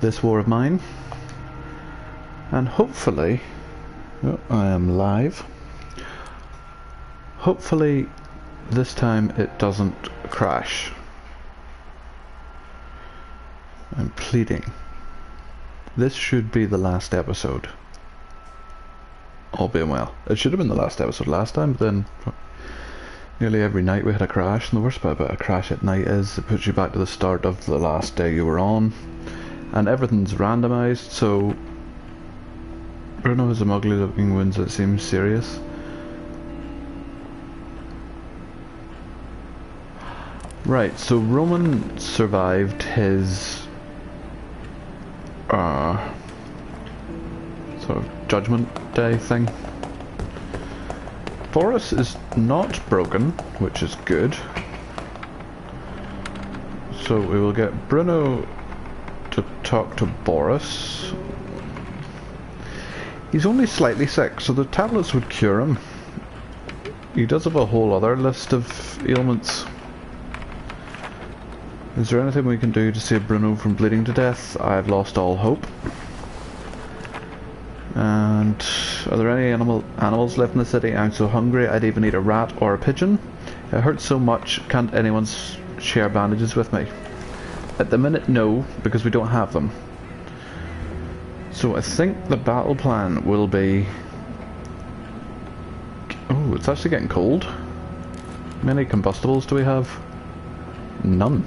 this war of mine. And hopefully, oh, I am live. Hopefully this time it doesn't crash. I'm pleading. This should be the last episode. All being well. It should have been the last episode last time, but then nearly every night we had a crash, and the worst part about a crash at night is it puts you back to the start of the last day you were on, and everything's randomised, so Bruno has some ugly looking wounds that seem serious. Right, so Roman survived his sort of judgment day thing. Boris is not broken, which is good. So we will get Bruno to talk to Boris. He's only slightly sick, so the tablets would cure him. He does have a whole other list of ailments. Is there anything we can do to save Bruno from bleeding to death? I've lost all hope. And are there any animals left in the city? I'm so hungry I'd even eat a rat or a pigeon. It hurts so much, can't anyone share bandages with me? At the minute, no, because we don't have them. So I think the battle plan will be... Oh, it's actually getting cold. How many combustibles do we have? None.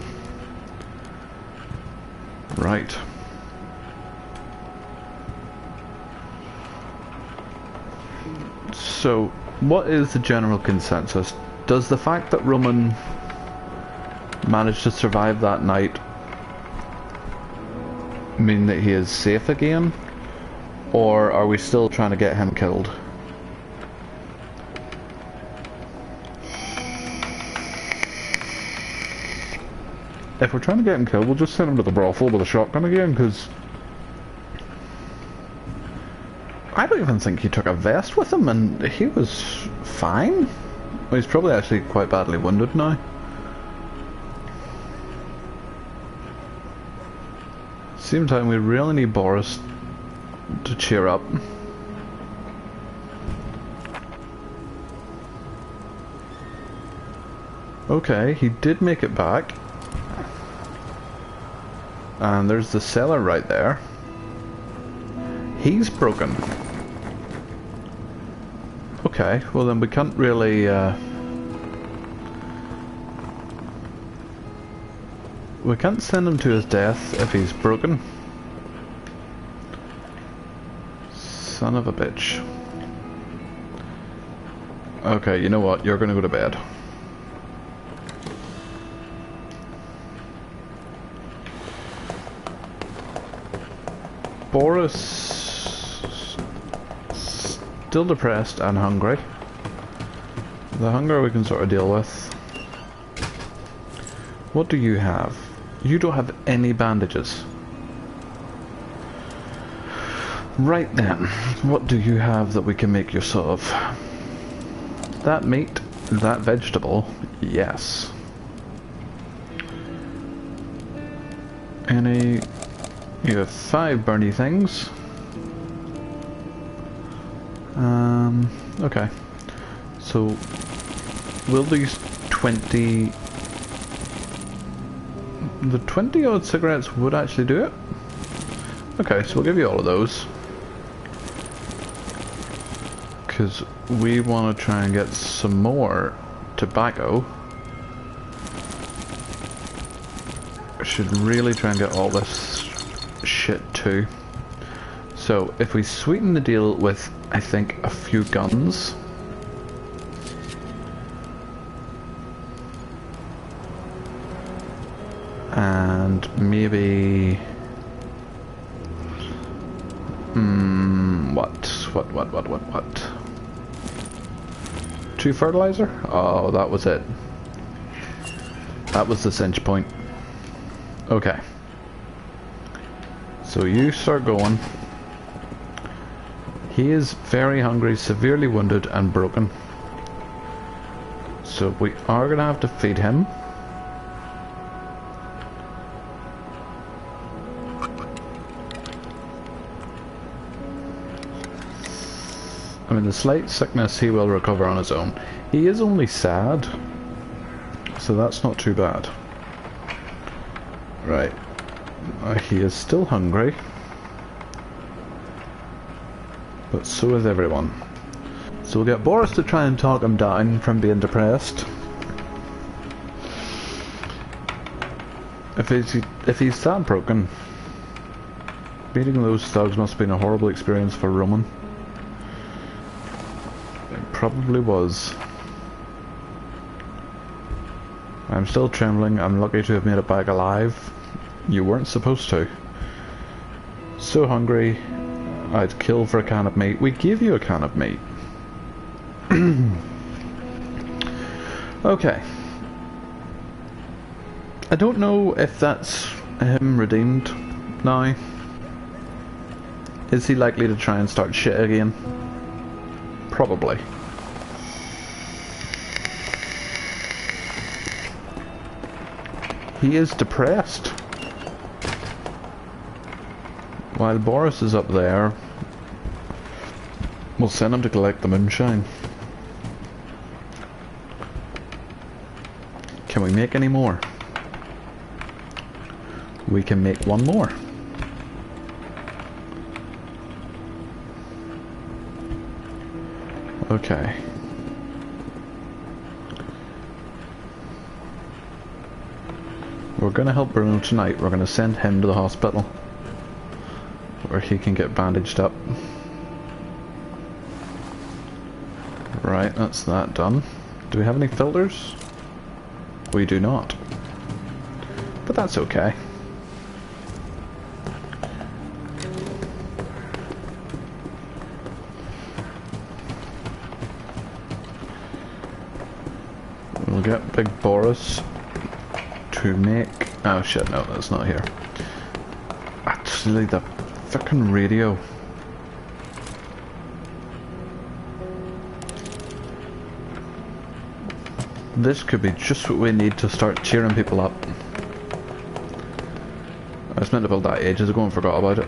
Right. So, what is the general consensus? Does the fact that Roman managed to survive that night mean that he is safe again? Or are we still trying to get him killed? If we're trying to get him killed, we'll just send him to the brothel with a shotgun again, because I don't even think he took a vest with him, and he was fine. Well, he's probably actually quite badly wounded now. Same time, we really need Boris to cheer up. Okay, he did make it back. And there's the cellar right there. He's broken. Okay, well then we can't really we can't send him to his death if he's broken. Son of a bitch. Okay, you know what? You're gonna go to bed. Boris still depressed and hungry. The hunger we can sort of deal with. What do you have? You don't have any bandages. Right then, what do you have that we can make use of? That meat, that vegetable, yes. Any... You have 5 burny things. Okay. So, will these 20... The 20 odd cigarettes would actually do it? Okay, so we'll give you all of those. Because we want to try and get some more tobacco. Should really try and get all this shit too. So if we sweeten the deal with, I think, a few guns. And maybe... what? 2 fertilizer? Oh, that was it. That was the cinch point. Okay. So you start going. He is very hungry, severely wounded and broken. So we are going to have to feed him. I mean, the slight sickness he will recover on his own. He is only sad, so that's not too bad. Right. He is still hungry. But so is everyone. So we'll get Boris to try and talk him down from being depressed. If he's that broken, beating those thugs must have been a horrible experience for Roman. It probably was. I'm still trembling. I'm lucky to have made it back alive. You weren't supposed to. So hungry, I'd kill for a can of meat. We gave you a can of meat. Okay. I don't know if that's him redeemed now. Is he likely to try and start shit again? Probably. He is depressed. While Boris is up there, we'll send him to collect the moonshine. Can we make any more? We can make one more. Okay. We're gonna help Bruno tonight. We're gonna send him to the hospital where he can get bandaged up. Right, that's that done. Do we have any filters? We do not. But that's okay. We'll get Big Boris to make... Oh shit, no, that's not here. Actually, the fucking radio. This could be just what we need to start cheering people up. I was meant to build that ages ago and forgot about it.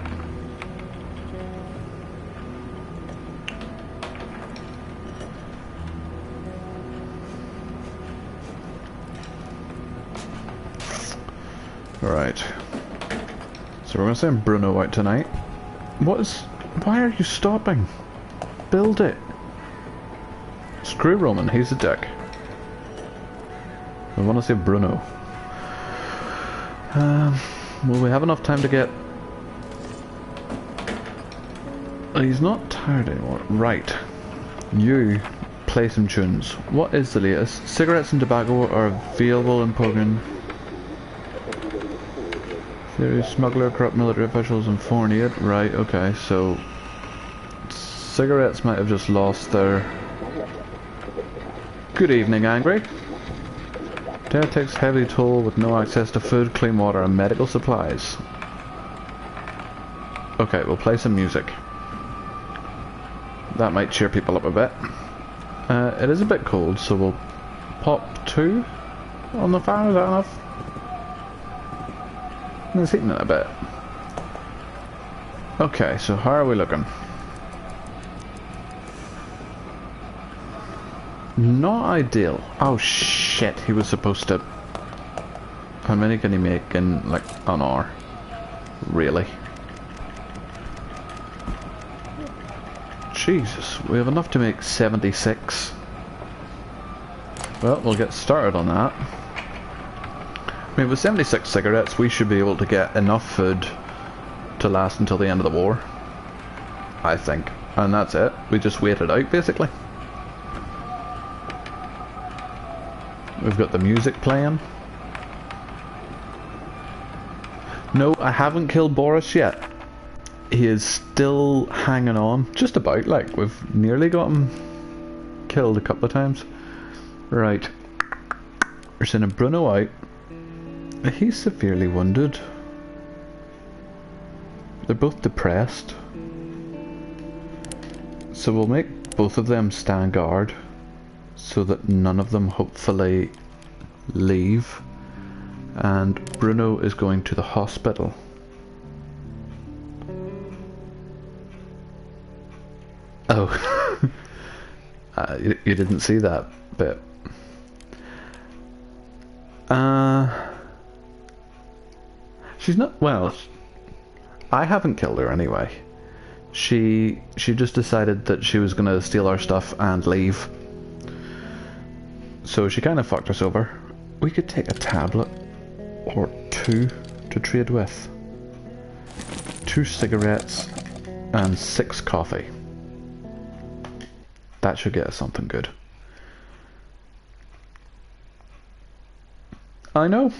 Right. So we're going to send Bruno out tonight. Why are you stopping? Build it. Screw Roman, he's a dick. We want to save Bruno. Will we have enough time to get... He's not tired anymore. Right. You play some tunes. What is the latest? Cigarettes and tobacco are available in Pogan. Serious smuggler, corrupt military officials and foreign aid. Right, okay, so... Cigarettes might have just lost their... Good evening, Angry. Dad takes heavy toll with no access to food, clean water and medical supplies. Okay, we'll play some music. That might cheer people up a bit. It is a bit cold, so we'll pop 2 on the fire, is that enough? It's heating it a bit. Okay, so how are we looking? Not ideal. Oh shit, he was supposed to... How many can he make in like an hour? Really? Jesus, we have enough to make 76. Well, we'll get started on that. I mean, with 76 cigarettes, we should be able to get enough food to last until the end of the war. I think. And that's it. We just wait it out, basically. We've got the music playing. No, I haven't killed Boris yet. He is still hanging on. Just about, like, we've nearly got him killed a couple of times. Right. We're sending Bruno out. He's severely wounded. They're both depressed. So we'll make both of them stand guard, so that none of them hopefully leave. And Bruno is going to the hospital. Oh You didn't see that bit. She's not, well, I haven't killed her anyway. She just decided that she was gonna steal our stuff and leave. So she kind of fucked us over. We could take a tablet or 2 to trade with. 2 cigarettes and 6 coffee. That should get us something good. I know.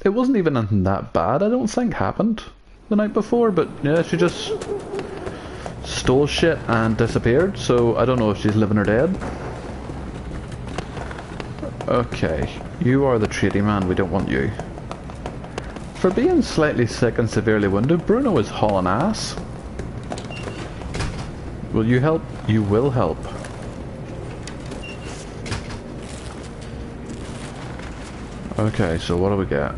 It wasn't even anything that bad, I don't think, happened the night before, but yeah, she just stole shit and disappeared, so I don't know if she's living or dead. Okay, you are the tradie man, we don't want you. For being slightly sick and severely wounded, Bruno is hauling ass. Will you help? You will help. Okay, so what do we get?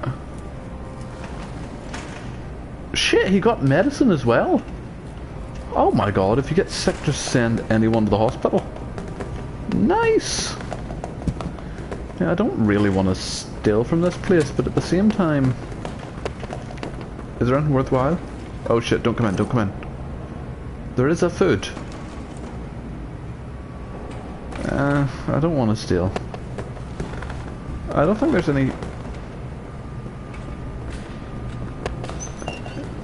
Shit, he got medicine as well? Oh my god, if you get sick, just send anyone to the hospital. Nice! Yeah, I don't really want to steal from this place, but at the same time... Is there anything worthwhile? Oh shit, don't come in, don't come in. There is a food. I don't want to steal. I don't think there's any...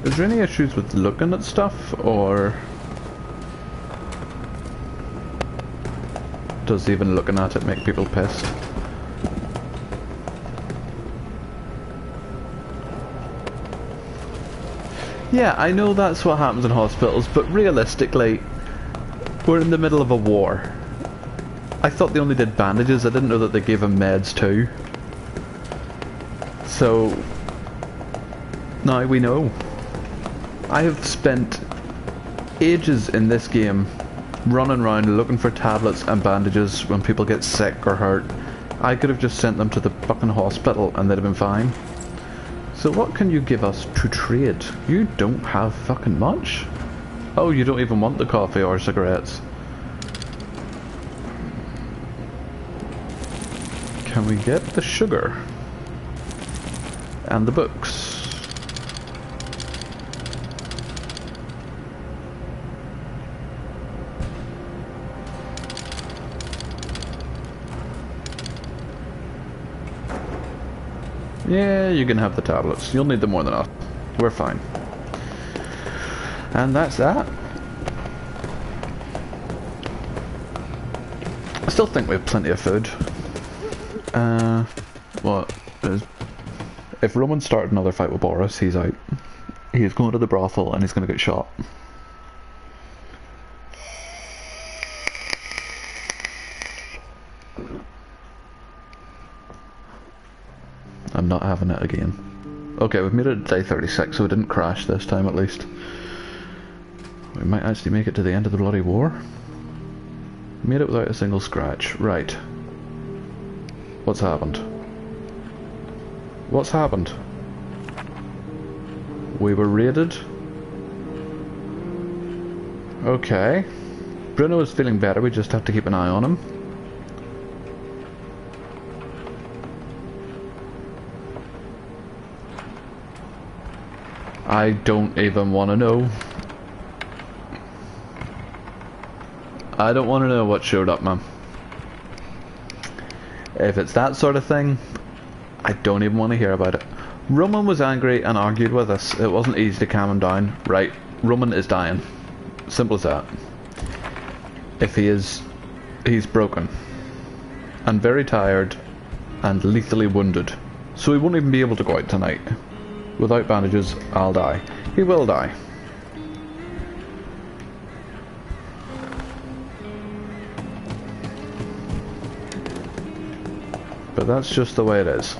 Is there any issues with looking at stuff, or... Does even looking at it make people pissed? Yeah, I know that's what happens in hospitals, but realistically, we're in the middle of a war. I thought they only did bandages, I didn't know that they gave them meds too. So, now we know. I have spent ages in this game running around looking for tablets and bandages when people get sick or hurt. I could have just sent them to the fucking hospital and they'd have been fine. So what can you give us to trade? You don't have fucking much. Oh, you don't even want the coffee or cigarettes. Can we get the sugar? And the books? Yeah, you can have the tablets. You'll need them more than us. We're fine. And that's that. I still think we have plenty of food. What is... If Roman started another fight with Boris, he's out. He's going to the brothel and he's going to get shot. I'm not having it again. Okay, we've made it to day 36, so we didn't crash this time at least. We might actually make it to the end of the bloody war. Made it without a single scratch. Right. What's happened? What's happened? We were raided. Okay. Bruno is feeling better, we just have to keep an eye on him. I don't even want to know. I don't want to know what showed up, man. If it's that sort of thing, I don't even want to hear about it. Roman was angry and argued with us. It wasn't easy to calm him down. Right, Roman is dying. Simple as that. If he is, he's broken. And very tired and lethally wounded. So he won't even be able to go out tonight. Without bandages, I'll die. He will die. But that's just the way it is.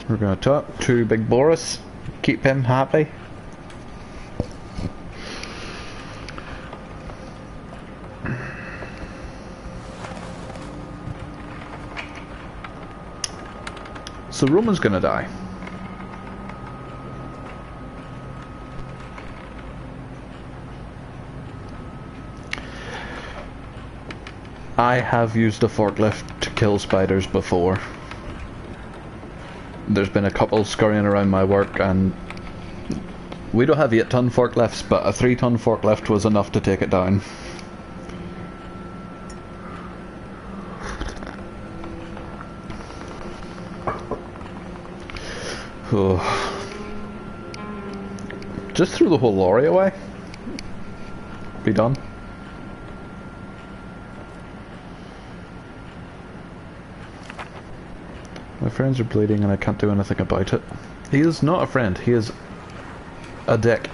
We're going to talk to Big Boris, keep him happy. So Roman's going to die. I have used a forklift to kill spiders before. There's been a couple scurrying around my work, and we don't have 8-ton forklifts, but a 3-ton forklift was enough to take it down. Oh. Just threw the whole lorry away. Be done. My friends are bleeding and I can't do anything about it. He is not a friend, he is a dick.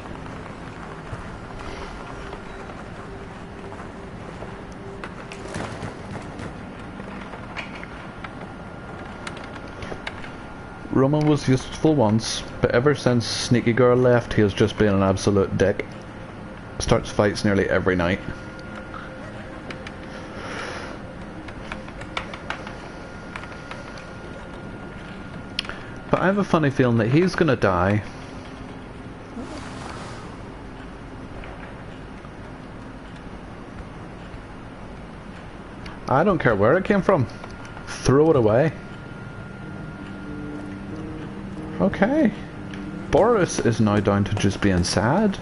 Roman was useful once, but ever since Sneaky Girl left, he has just been an absolute dick. Starts fights nearly every night. But I have a funny feeling that he's gonna die. I don't care where it came from. Throw it away. Okay. Boris is now down to just being sad.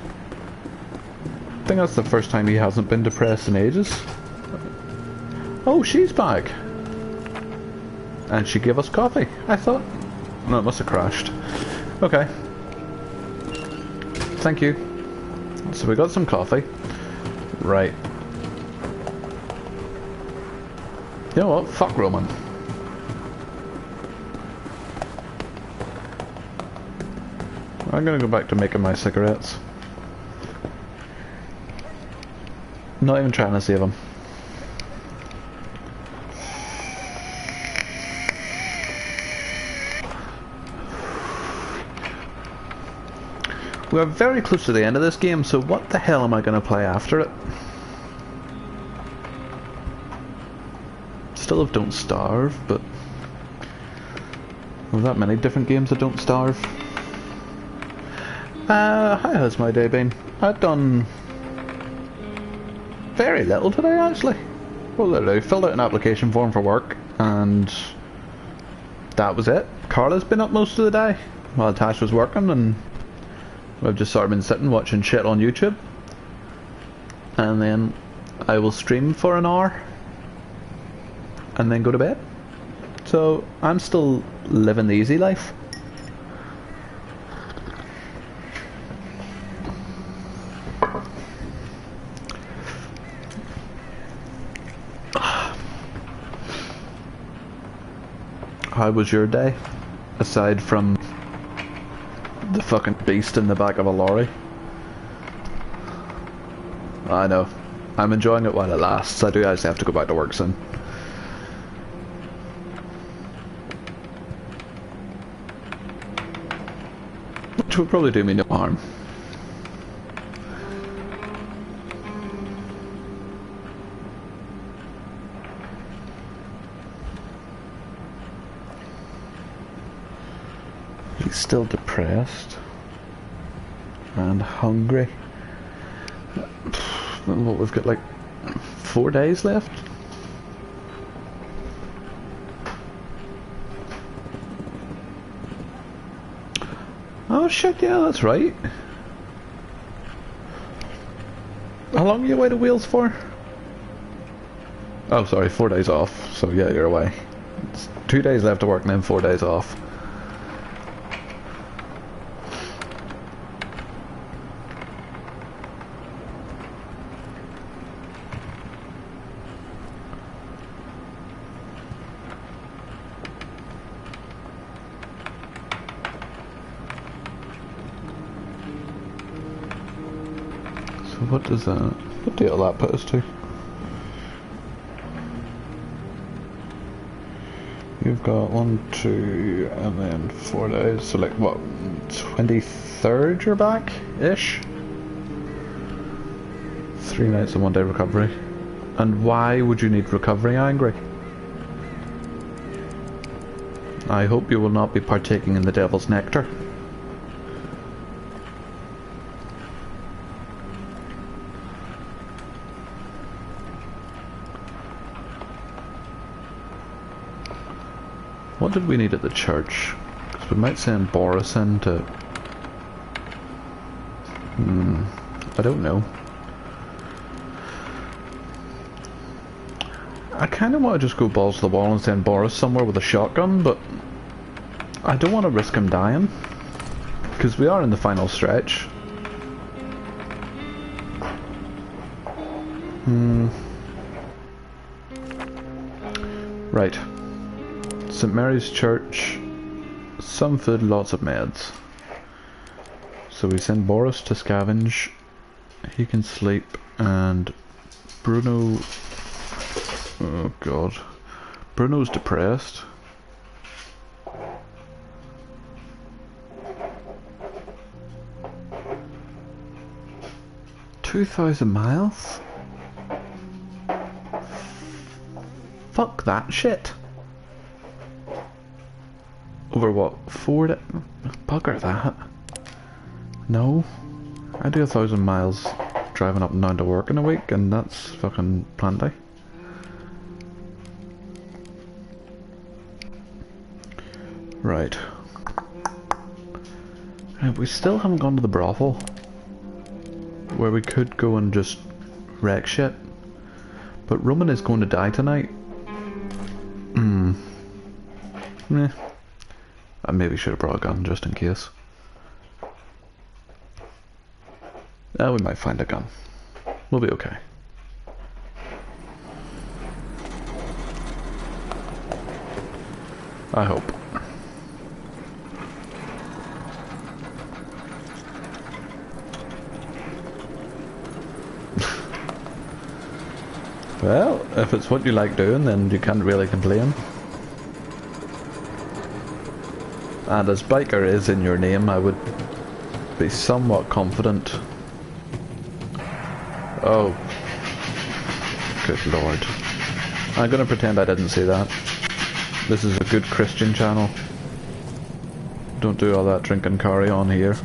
I think that's the first time he hasn't been depressed in ages. Oh, she's back. And she gave us coffee, I thought. No, it must have crashed. Okay. Thank you. So we got some coffee. Right. You know what? Fuck Roman. I'm gonna go back to making my cigarettes. Not even trying to save him. We're very close to the end of this game, so what the hell am I going to play after it? Still have Don't Starve, but... There's that many different games that don't starve. How has my day been? I've done... very little today, actually. Well, literally, filled out an application form for work, and... that was it. Carla's been up most of the day, while Tasha was working, and... I've just sort of been sitting watching shit on YouTube, and then I will stream for an hour and then go to bed. So I'm still living the easy life. How was your day, aside from the fucking beast in the back of a lorry? I know. I'm enjoying it while it lasts. I do actually have to go back to work soon. Which will probably do me no harm. He's still depressed and hungry. What, we've got like 4 days left. Oh shit, yeah, that's right. How long are you away to Wales for? Oh sorry, 4 days off. So yeah, you're away. It's 2 days left to work and then 4 days off. What does that... what date will that put us to? You've got 1, 2, and then 4 days, so like what, 23rd you're back-ish? 3 nights and 1 day recovery. And why would you need recovery, Angry? I hope you will not be partaking in the devil's nectar. What did we need at the church? Because we might send Boris in to... I don't know. I kind of want to just go balls to the wall and send Boris somewhere with a shotgun, but I don't want to risk him dying. Because we are in the final stretch. Right. St. Mary's Church. Some food, lots of meds. So we send Boris to scavenge. He can sleep, and Bruno... Oh god. Bruno's depressed. $2,000 miles? Fuck that shit. Over what? 4 days? Bugger that. No. I do 1,000 miles driving up and down to work in a week, and that's fucking plenty. Right. We still haven't gone to the brothel, where we could go and just wreck shit. But Roman is going to die tonight. I maybe should have brought a gun just in case. We might find a gun. We'll be okay. I hope. Well, if it's what you like doing, then you can't really complain. And as biker is in your name, I would be somewhat confident. Oh. Good lord. I'm gonna pretend I didn't see that. This is a good Christian channel. Don't do all that drink and carry on here.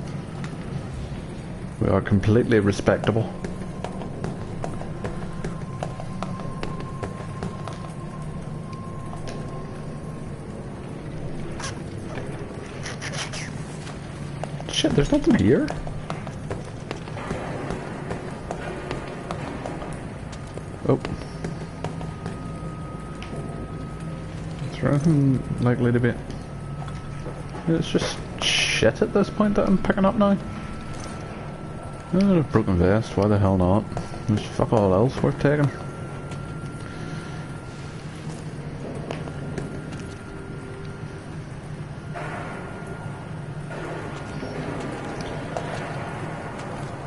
We are completely respectable. Shit, there's nothing here. Oh. Is there anything likely to be... It's just shit at this point that I'm picking up now. A broken vest, why the hell not? There's fuck all else worth taking.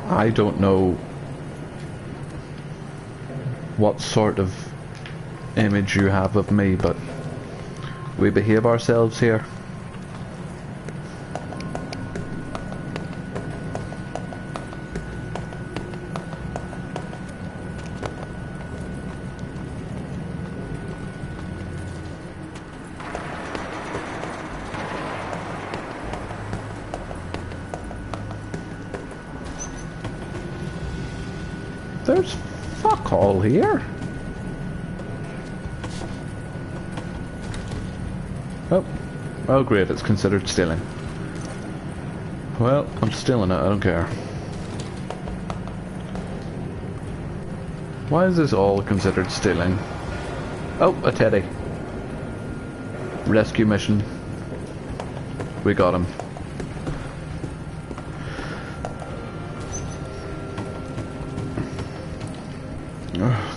I don't know what sort of image you have of me, but we behave ourselves here. There's fuck all here. Oh great, it's considered stealing. Well, I'm stealing it, I don't care. Why is this all considered stealing? Oh, a teddy. Rescue mission. We got him.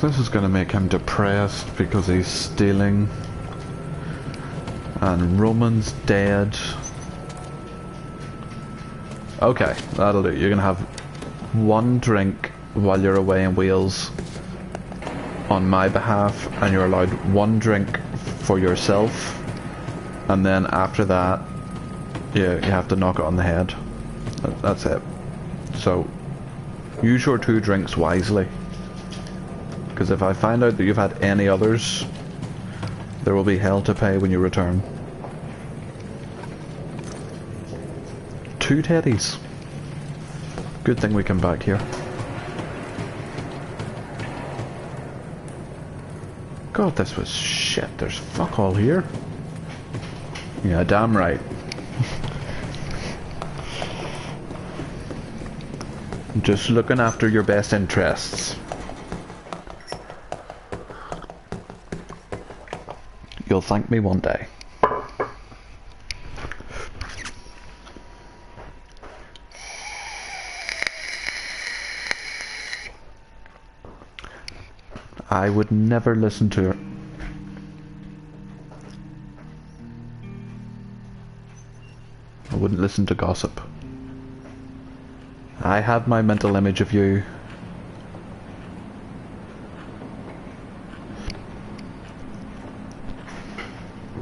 This is gonna make him depressed because he's stealing. And Roman's dead. Okay, that'll do. You're gonna have one drink while you're away in Wales on my behalf, and you're allowed one drink for yourself, and then after that you have to knock it on the head. That's it. So use your 2 drinks wisely, because if I find out that you've had any others, there will be hell to pay when you return. 2 teddies. Good thing we come back here. God, this was shit. There's fuck all here. Yeah, damn right. Just looking after your best interests. You'll thank me one day. I would never listen to her. I wouldn't listen to gossip. I have my mental image of you.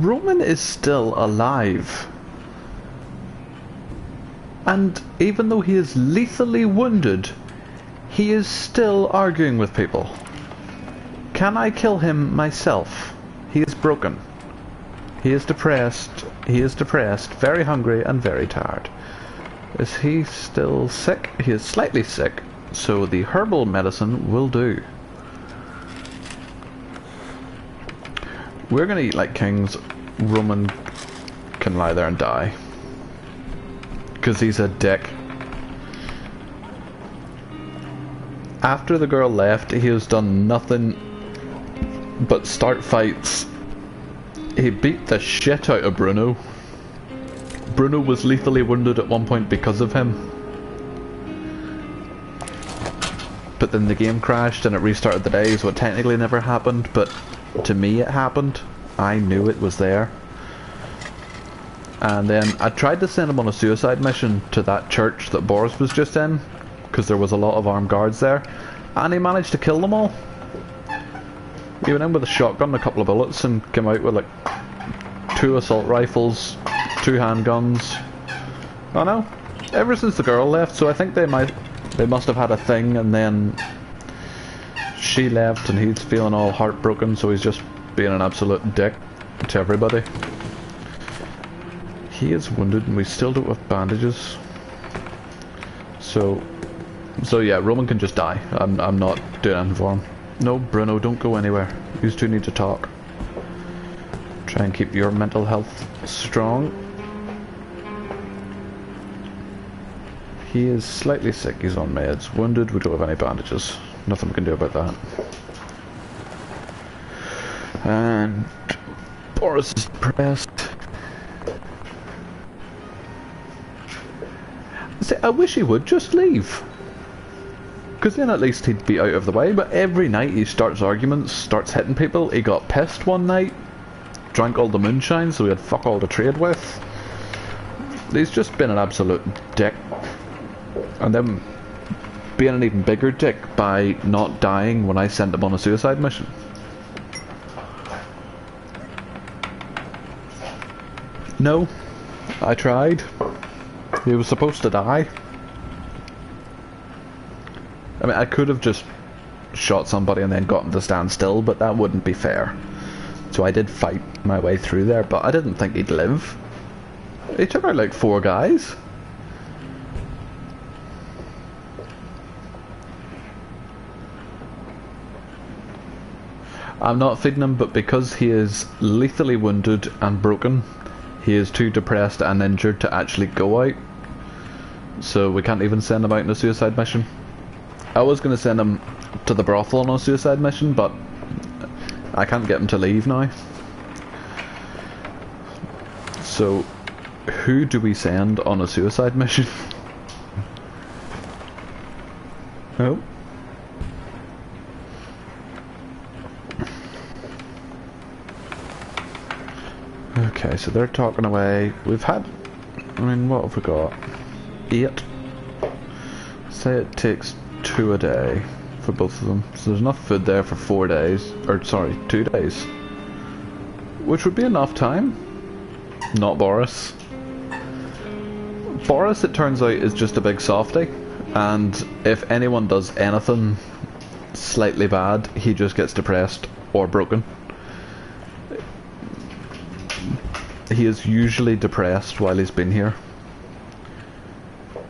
Roman is still alive. And even though he is lethally wounded, he is still arguing with people. Can I kill him myself? He is broken. He is depressed. He is depressed, very hungry and very tired. Is he still sick? He is slightly sick, so the herbal medicine will do. We're gonna eat like kings. Roman can lie there and die. Because he's a dick. After the girl left, he has done nothing but start fights. He beat the shit out of Bruno. Bruno was lethally wounded at one point because of him. But then the game crashed and it restarted the day, so it technically never happened, but to me it happened. I knew it was there. And then I tried to send him on a suicide mission to that church that Boris was just in, because there was a lot of armed guards there, and he managed to kill them all. He went in with a shotgun, a couple of bullets, and came out with like 2 assault rifles, 2 handguns. I know. Ever since the girl left, so I think they must have had a thing, and then she left, and he's feeling all heartbroken, so he's just being an absolute dick to everybody. He is wounded, and we still don't have bandages. So yeah, Roman can just die. I'm not doing anything for him. No, Bruno, don't go anywhere. You two need to talk. Try and keep your mental health strong. He is slightly sick, he's on meds. Wounded, we don't have any bandages. Nothing we can do about that. And Boris is depressed. See, I wish he would just leave. Because then at least he'd be out of the way, but every night he starts arguments, starts hitting people. He got pissed one night, drank all the moonshine, so he had fuck all to trade with. He's just been an absolute dick. And then being an even bigger dick by not dying when I sent him on a suicide mission. No, I tried. He was supposed to die. I mean, I could have just shot somebody and then got him to stand still, but that wouldn't be fair. So I did fight my way through there, but I didn't think he'd live. He took out like 4 guys. I'm not feeding him, but because he is lethally wounded and broken, he is too depressed and injured to actually go out. So we can't even send him out on a suicide mission. I was going to send him to the brothel on a suicide mission, but I can't get him to leave now. So, who do we send on a suicide mission? Oh. Okay, so they're talking away. We've had... I mean, what have we got? 8. Say it takes 2 a day for both of them. So there's enough food there for 4 days. Or, sorry, 2 days. Which would be enough time. Not Boris. Boris, it turns out, is just a big softie. And if anyone does anything slightly bad, he just gets depressed or broken. He is usually depressed while he's been here.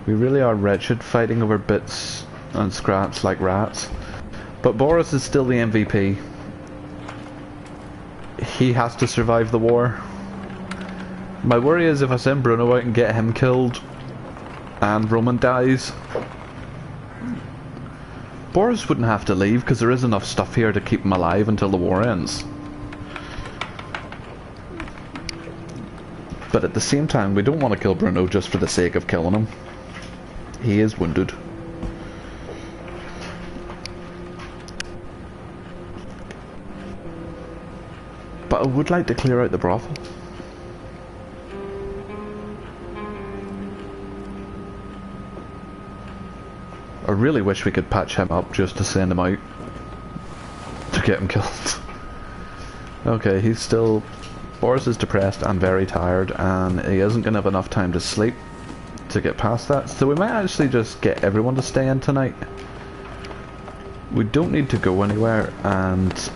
We really are wretched, fighting over bits and scraps like rats. But Boris is still the MVP. He has to survive the war. My worry is if I send Bruno out and get him killed and Roman dies, Boris wouldn't have to leave because there is enough stuff here to keep him alive until the war ends. But at the same time, we don't want to kill Bruno just for the sake of killing him. He is wounded. But I would like to clear out the brothel. I really wish we could patch him up just to send him out to get him killed. Okay, he's still... Boris is depressed and very tired, and he isn't going to have enough time to sleep to get past that. So we might actually just get everyone to stay in tonight. We don't need to go anywhere, and...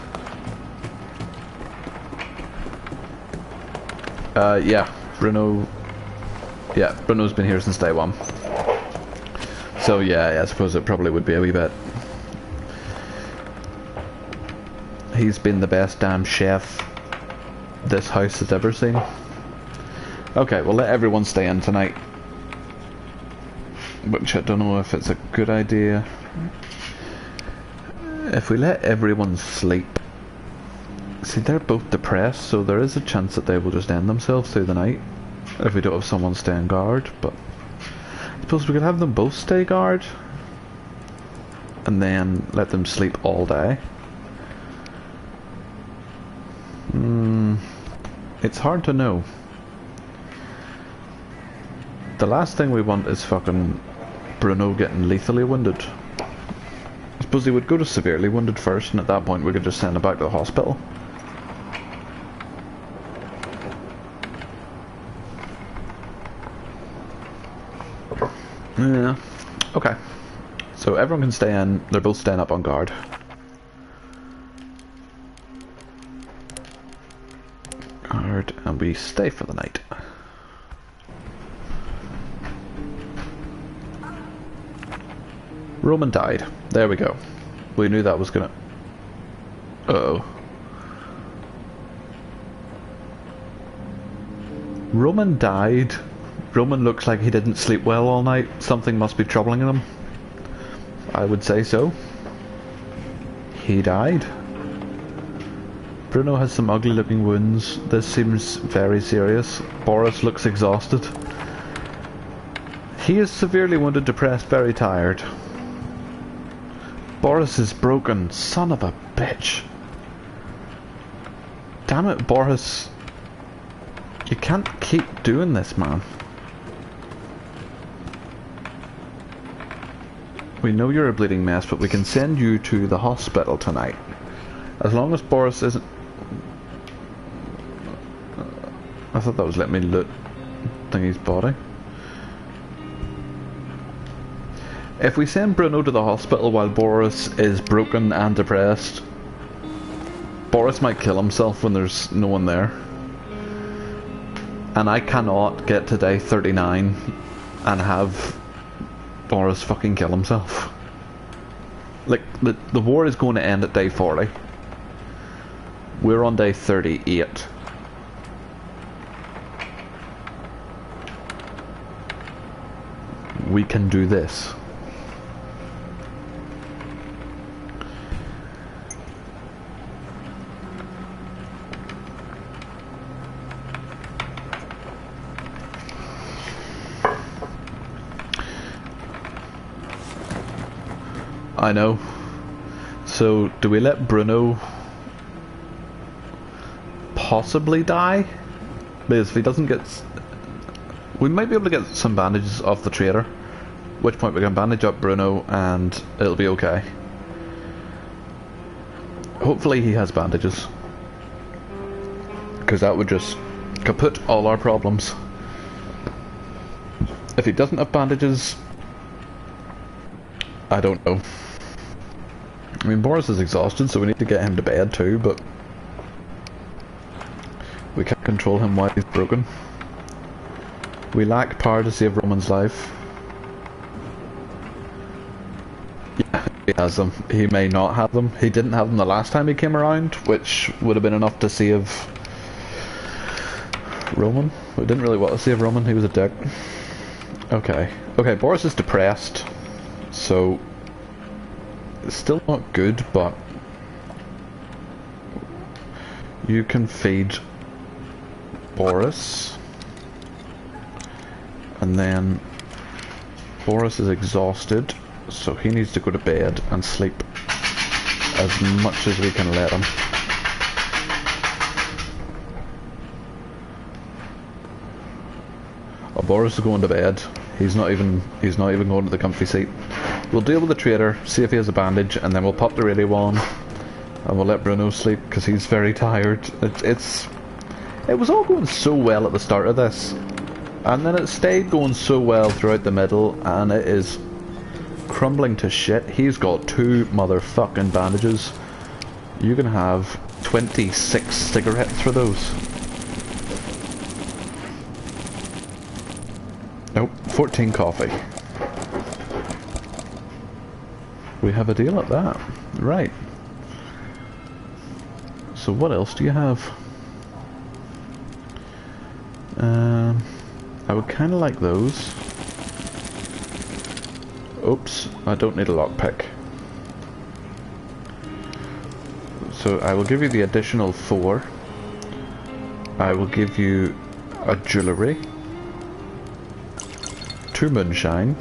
yeah, Bruno... Yeah, Bruno's been here since day one. So yeah, I suppose it probably would be a wee bit. He's been the best damn chef this house has ever seen. Okay, we'll let everyone stay in tonight. Which I don't know if it's a good idea. If we let everyone sleep... See, they're both depressed, so there is a chance that they will just end themselves through the night. If we don't have someone staying guard, but... I suppose we could have them both stay guard. And then let them sleep all day. It's hard to know. The last thing we want is fucking Bruno getting lethally wounded. I suppose he would go to severely wounded first, and at that point we could just send him back to the hospital. Yeah. Okay. So everyone can stay in. They're both staying up on guard. And we stay for the night. Roman died. There we go. We knew that was gonna... Uh-oh. Roman died. Roman looks like he didn't sleep well all night. Something must be troubling him. I would say so. He died. Bruno has some ugly looking wounds. This seems very serious. Boris looks exhausted. He is severely wounded, depressed, very tired. Boris is broken. Son of a bitch. Damn it, Boris. You can't keep doing this, man. We know you're a bleeding mess, but we can send you to the hospital tonight. As long as Boris isn't... I thought that was letting me loot Thingy's body. If we send Bruno to the hospital while Boris is broken and depressed, Boris might kill himself when there's no one there. And I cannot get to day 39 and have Boris fucking kill himself. Like, the war is going to end at day 40. We're on day 38. We can do this. I know. So, do we let Bruno possibly die? Because if he doesn't get... We might be able to get some bandages off the trader. At which point we can bandage up Bruno and it'll be okay. Hopefully he has bandages. Because that would just kaput all our problems. If he doesn't have bandages... I don't know. I mean, Boris is exhausted, so we need to get him to bed too, but... we can't control him while he's broken. We lack power to save Roman's life. Yeah, he has them. He may not have them. He didn't have them the last time he came around, which would have been enough to save Roman? We didn't really want to save Roman, he was a dick. Okay. Okay, Boris is depressed. So... it's still not good, but... you can feed Boris. And then... Boris is exhausted, so he needs to go to bed and sleep as much as we can let him. Oh, Boris is going to bed. He's not even going to the comfy seat. We'll deal with the trader, see if he has a bandage, and then we'll pop the radio on and we'll let Bruno sleep because he's very tired. It was all going so well at the start of this, and then it stayed going so well throughout the middle, and it is crumbling to shit. He's got 2 motherfucking bandages. You can have 26 cigarettes for those. Nope, 14 coffee. We have a deal at that. Right. So what else do you have? I would kind of like those. Oops, I don't need a lockpick. So I will give you the additional 4. I will give you a jewellery. 2 moonshine.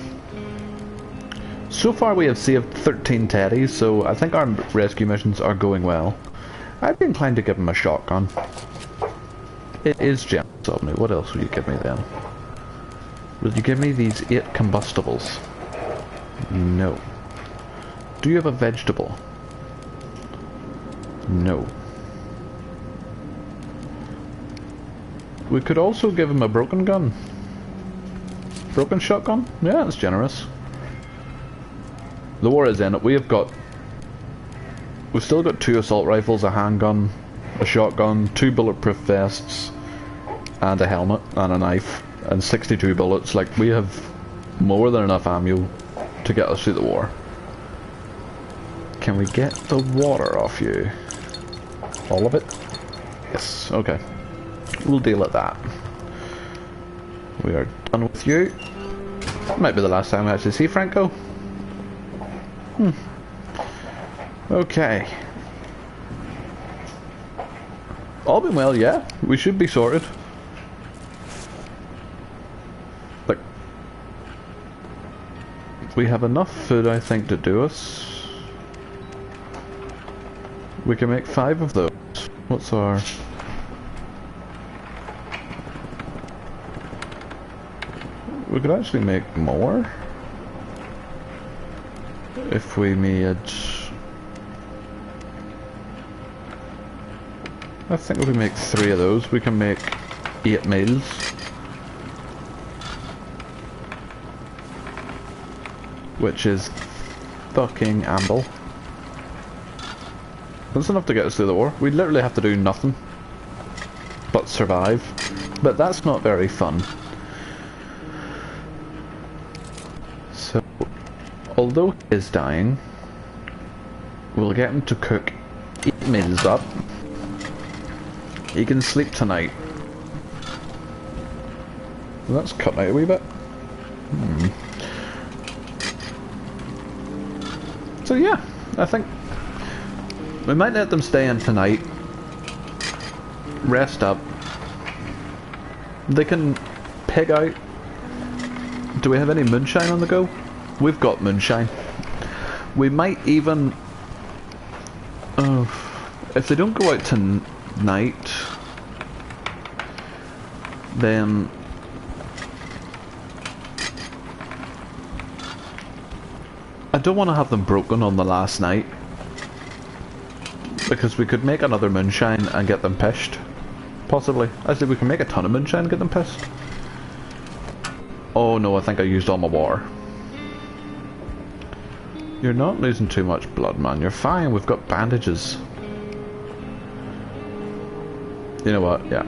So far we have saved 13 teddies, so I think our rescue missions are going well. I'd be inclined to give him a shotgun. It is generous of me. What else will you give me then? Will you give me these 8 combustibles? No. Do you have a vegetable? No. We could also give him a broken gun. Broken shotgun? Yeah, that's generous. The war is in it. We've still got 2 assault rifles, a handgun, a shotgun, 2 bulletproof vests, and a helmet, and a knife, and 62 bullets. Like, we have more than enough ammo to get us through the war. Can we get the water off you? All of it? Yes, okay. We'll deal at that. We are done with you. Might be the last time I actually see Franco. Okay. All been well, yeah. We should be sorted. Like, we have enough food, I think, to do us. We can make 5 of those. What's our... we could actually make more. If we made... I think if we make 3 of those, we can make 8 meals. Which is fucking amble. That's enough to get us through the war. We literally have to do nothing but survive. But that's not very fun. So, although he is dying, we'll get him to cook 8 meals up. He can sleep tonight. Well, that's cut out a wee bit. So yeah, I think we might let them stay in tonight. Rest up. They can pig out. Do we have any moonshine on the go? We've got moonshine. We might even... if they don't go out tonight, then... I don't want to have them broken on the last night, because we could make another moonshine and get them pissed. Possibly. Actually, we can make a ton of moonshine and get them pissed. Oh no, I think I used all my water. You're not losing too much blood, man. You're fine. We've got bandages. You know what? Yeah.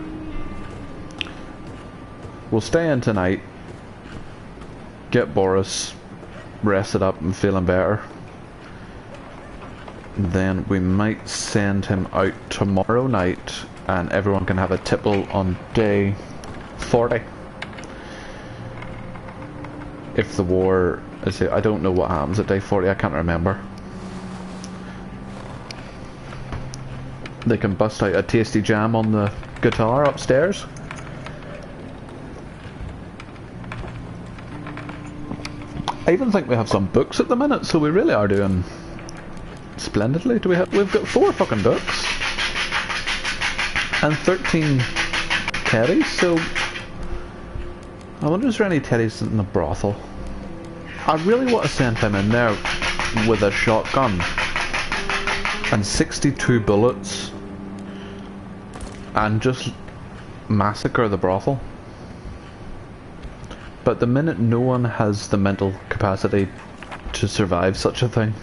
We'll stay in tonight. Get Boris rested up and feeling better. Then we might send him out tomorrow night, and everyone can have a tipple on day 40. If the war, I don't know what happens at day 40, I can't remember. They can bust out a tasty jam on the guitar upstairs. I even think we have some books at the minute, so we really are doing splendidly. We've got 4 fucking books and 13 teddies, so I wonder is there any teddies in the brothel. I really want to send him in there with a shotgun and 62 bullets and just massacre the brothel. But the minute no one has the mental capacity to survive such a thing,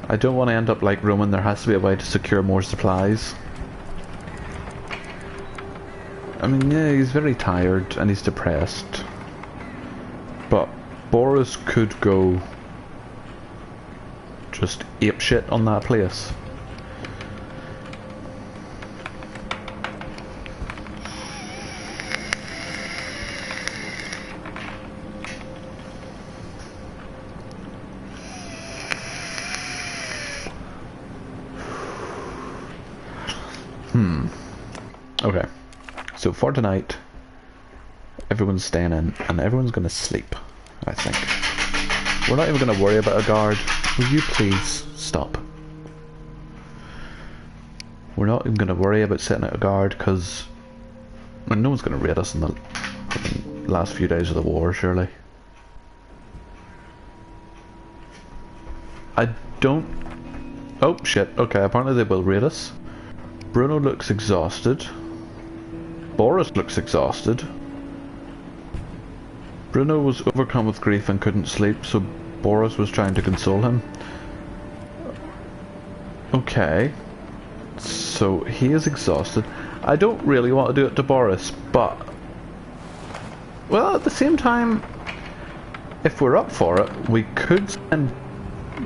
I don't want to end up like Roman. There has to be a way to secure more supplies. I mean, yeah, he's very tired and he's depressed. But Boris could go just apeshit on that place. Okay, so for tonight, everyone's staying in and everyone's gonna sleep, I think. We're not even gonna worry about a guard. Will you please stop? We're not even gonna worry about setting out a guard because no one's gonna raid us in the last few days of the war, surely. I don't... Oh shit, okay, apparently they will raid us. Bruno looks exhausted. Boris looks exhausted. Bruno was overcome with grief and couldn't sleep, so Boris was trying to console him. Okay. So he is exhausted. I don't really want to do it to Boris, but... well, at the same time, if we're up for it, we could send...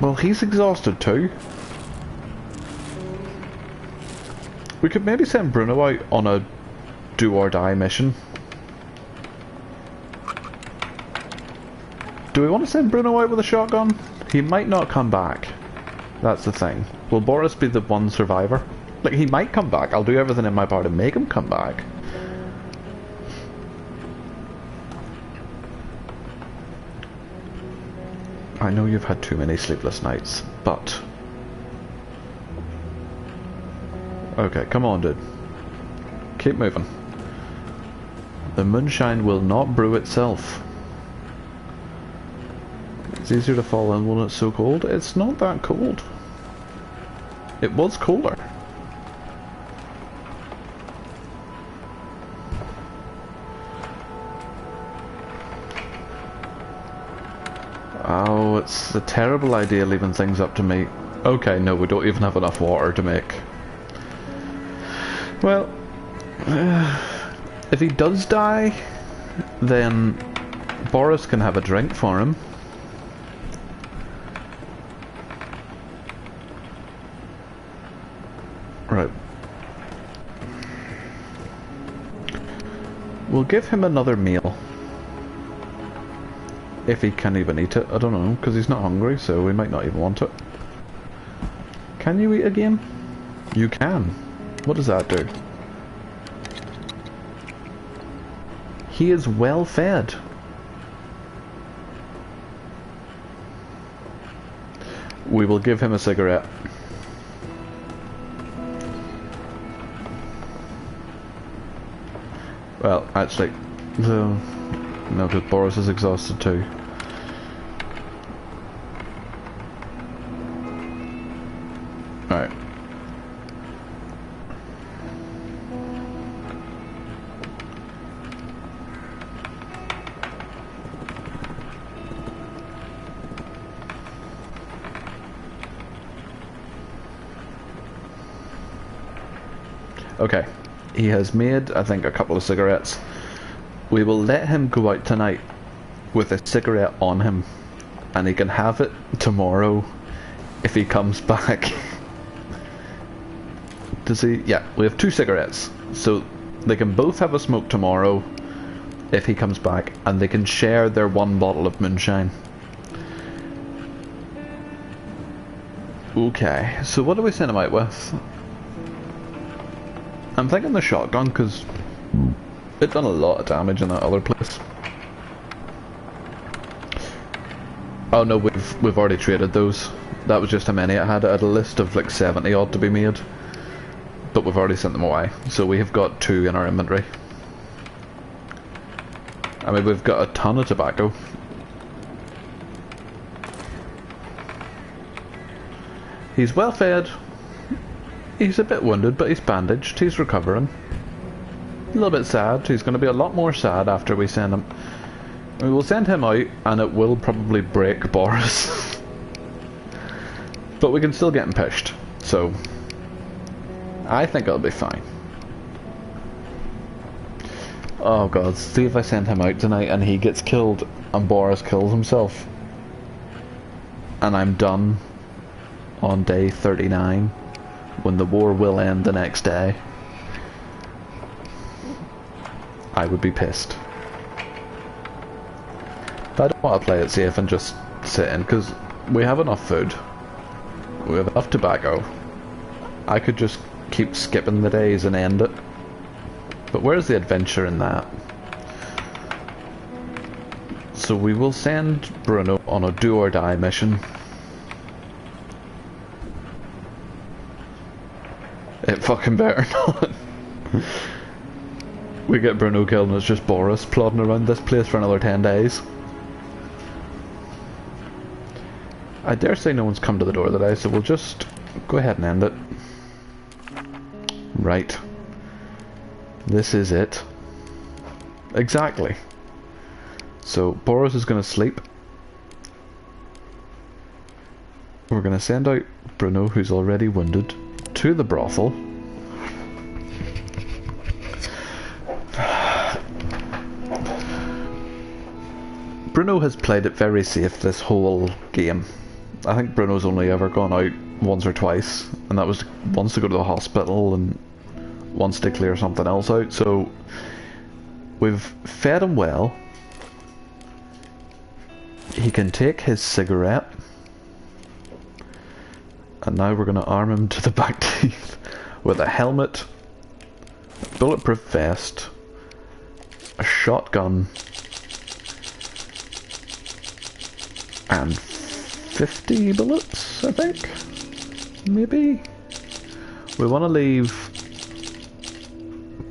well, he's exhausted too. We could maybe send Bruno out on a do-or-die mission. Do we want to send Bruno out with a shotgun? He might not come back. That's the thing. Will Boris be the one survivor? Like, he might come back. I'll do everything in my power to make him come back. I know you've had too many sleepless nights, but... okay, come on, dude. Keep moving. The moonshine will not brew itself. It's easier to fall in when it's so cold. It's not that cold. It was colder. Oh, it's a terrible idea leaving things up to me. Okay, no, we don't even have enough water to make. Well, if he does die, then Boris can have a drink for him. Right. We'll give him another meal. If he can even eat it, I don't know, because he's not hungry, so we might not even want it. Can you eat again? You can. What does that do? He is well fed. We will give him a cigarette. Well, actually, no, because Boris is exhausted too. Alright. Okay, he has made, I think, a couple of cigarettes. We will let him go out tonight with a cigarette on him, and he can have it tomorrow if he comes back. Does he? Yeah, we have 2 cigarettes. So They can both have a smoke tomorrow if he comes back, and they can share their 1 bottle of moonshine. Okay, so what do we send him out with? I'm thinking the shotgun, because it done a lot of damage in that other place. Oh no, we've already traded those. That was just how many it had. It had a list of like 70 odd to be made, but we've already sent them away. So we have got 2 in our inventory. I mean, we've got a ton of tobacco. He's well fed. He's a bit wounded, but he's bandaged. He's recovering. A little bit sad. He's going to be a lot more sad after we send him. We will send him out, and it will probably break Boris. But we can still get him pushed. So, I think it'll be fine. Oh god, see if I send him out tonight and he gets killed and Boris kills himself. And I'm done on day 39, when the war will end the next day. I would be pissed. But I don't want to play it safe and just sit in, because we have enough food. We have enough tobacco. I could just keep skipping the days and end it. But where's the adventure in that? So we will send Bruno on a do or die mission. It fucking better not. We get Bruno killed and it's just Boris plodding around this place for another 10 days. I dare say no one's come to the door today, so we'll just go ahead and end it. Right. This is it. Exactly. So Boris is going to sleep. We're going to send out Bruno, who's already wounded, to the brothel. Bruno has played it very safe this whole game. I think Bruno's only ever gone out once or twice, and that was once to go to the hospital and once to clear something else out. So we've fed him well. He can take his cigarette, and now we're going to arm him to the back teeth with a helmet, a bulletproof vest, a shotgun, and 50 bullets, I think? Maybe? We want to leave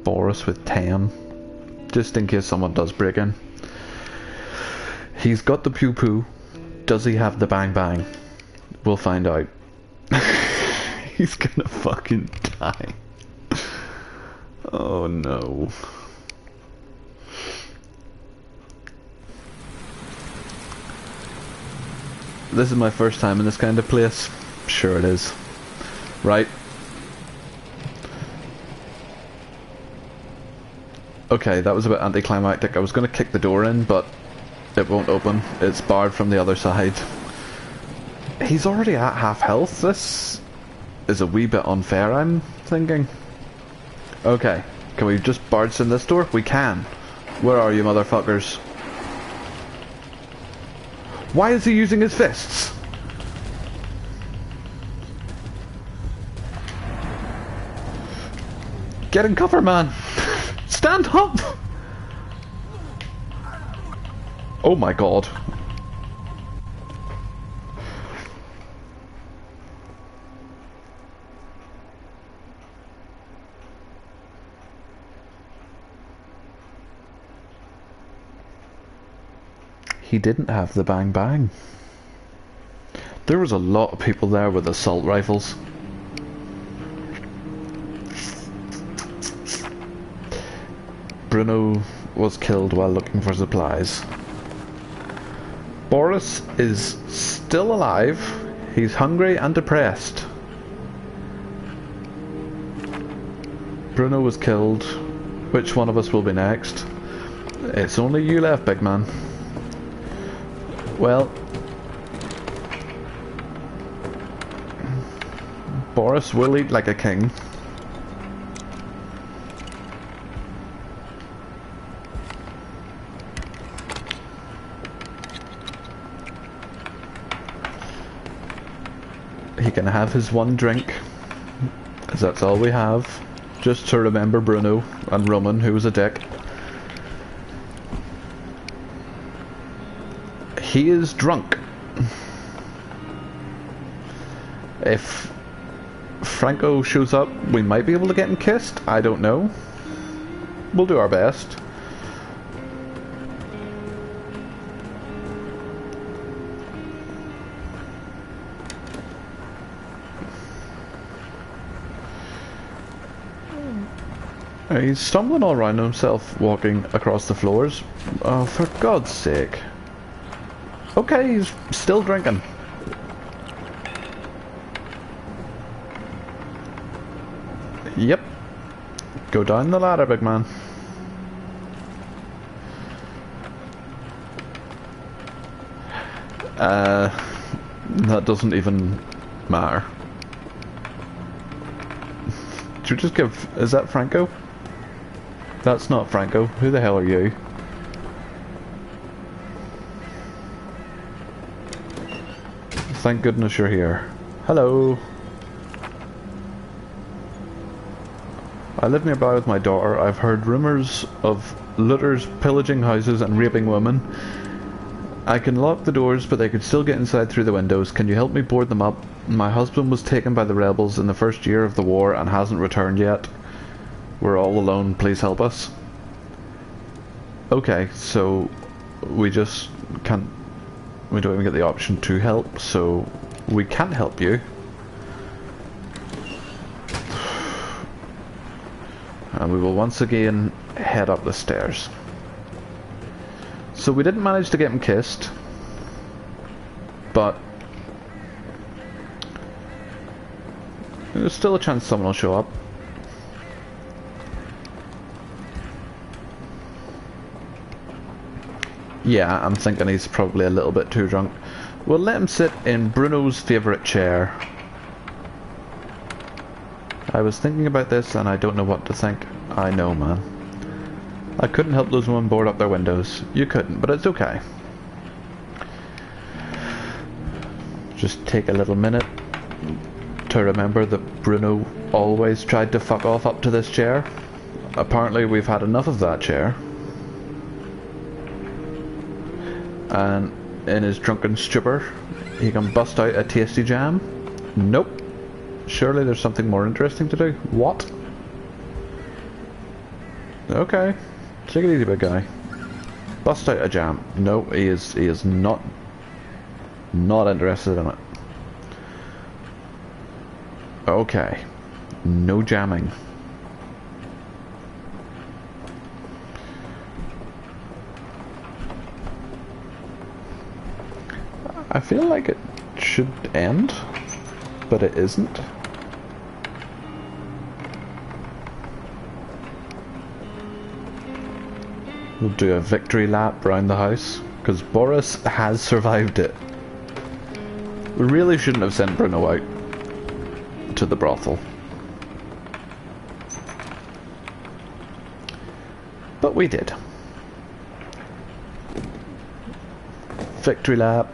Boris with 10, just in case someone does break in. He's got the pew poo. Does he have the bang bang? We'll find out. He's gonna fucking die. Oh no. This is my first time in this kind of place. Sure it is. Right. Okay, that was a bit anticlimactic. I was going to kick the door in, but it won't open. It's barred from the other side. He's already at half health. This is a wee bit unfair, I'm thinking. Okay, can we just barge in this door? We can. Where are you, motherfuckers? Why is he using his fists? Get in cover, man! Stand up! Oh my god. He didn't have the bang bang. There was a lot of people there with assault rifles. Bruno was killed while looking for supplies. Boris is still alive. He's hungry and depressed. Bruno was killed. Which one of us will be next? It's only you left, big man. Well, Boris will eat like a king. He can have his one drink, because that's all we have. Just to remember Bruno and Roman, who was a dick. He is drunk. If Franco shows up, we might be able to get him kissed. I don't know. We'll do our best. He's stumbling all around himself, walking across the floors. Oh, for God's sake. Okay, he's still drinking. Yep. Go down the ladder, big man. That doesn't even matter. Should we just give... Is that Franco? That's not Franco. Who the hell are you? Thank goodness you're here. Hello. I live nearby with my daughter. I've heard rumours of looters pillaging houses and raping women. I can lock the doors, but they could still get inside through the windows. Can you help me board them up? My husband was taken by the rebels in the first year of the war and hasn't returned yet. We're all alone. Please help us. Okay, so we just can't... We don't even get the option to help, so we can't help you. And we will once again head up the stairs. So we didn't manage to get him kissed, but there's still a chance someone will show up. Yeah, I'm thinking he's probably a little bit too drunk. We'll let him sit in Bruno's favourite chair. I was thinking about this and I don't know what to think. I know, man. I couldn't help those women board up their windows. You couldn't, but it's okay. Just take a little minute to remember that Bruno always tried to fuck off up to this chair. Apparently we've had enough of that chair. And in his drunken stupor, he can bust out a tasty jam. Nope. Surely there's something more interesting to do. What? Okay. Take it easy, big guy. Bust out a jam. No, he is not interested in it. Okay. No jamming. I feel like it should end, but it isn't. We'll do a victory lap around the house, because Boris has survived it. We really shouldn't have sent Bruno out to the brothel. But we did. Victory lap.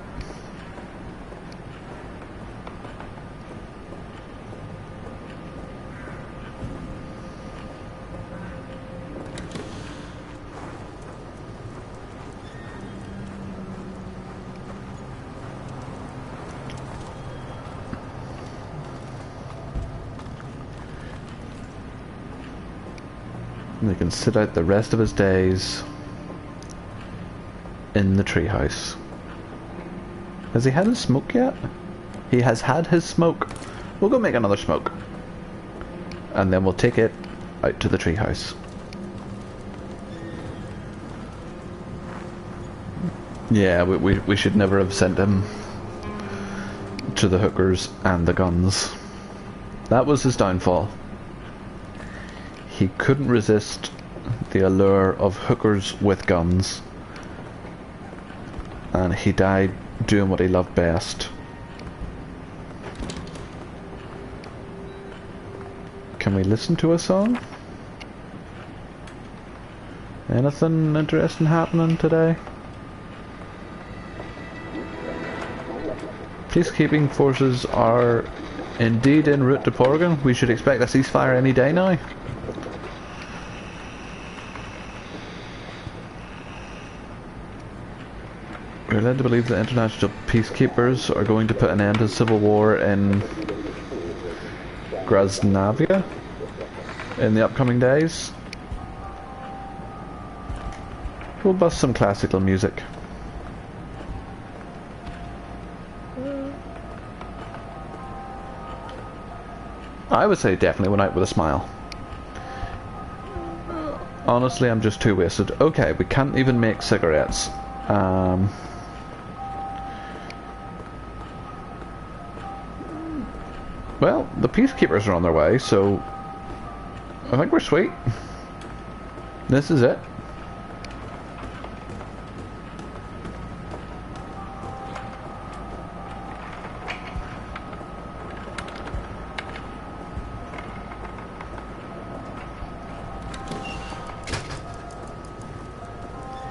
And he can sit out the rest of his days in the treehouse. Has he had his smoke yet? He has had his smoke. We'll go make another smoke. And then we'll take it out to the treehouse. Yeah, we should never have sent him to the hookers and the guns. That was his downfall. He couldn't resist the allure of hookers with guns. And he died doing what he loved best. Can we listen to a song? Anything interesting happening today? Peacekeeping forces are indeed en route to Porgan. We should expect a ceasefire any day now. We're led to believe that international peacekeepers are going to put an end to civil war in Grasnavia in the upcoming days. We'll bust some classical music. I would say definitely went out with a smile. Honestly, I'm just too wasted. Okay, we can't even make cigarettes. Well, the peacekeepers are on their way, so I think we're sweet. This is it.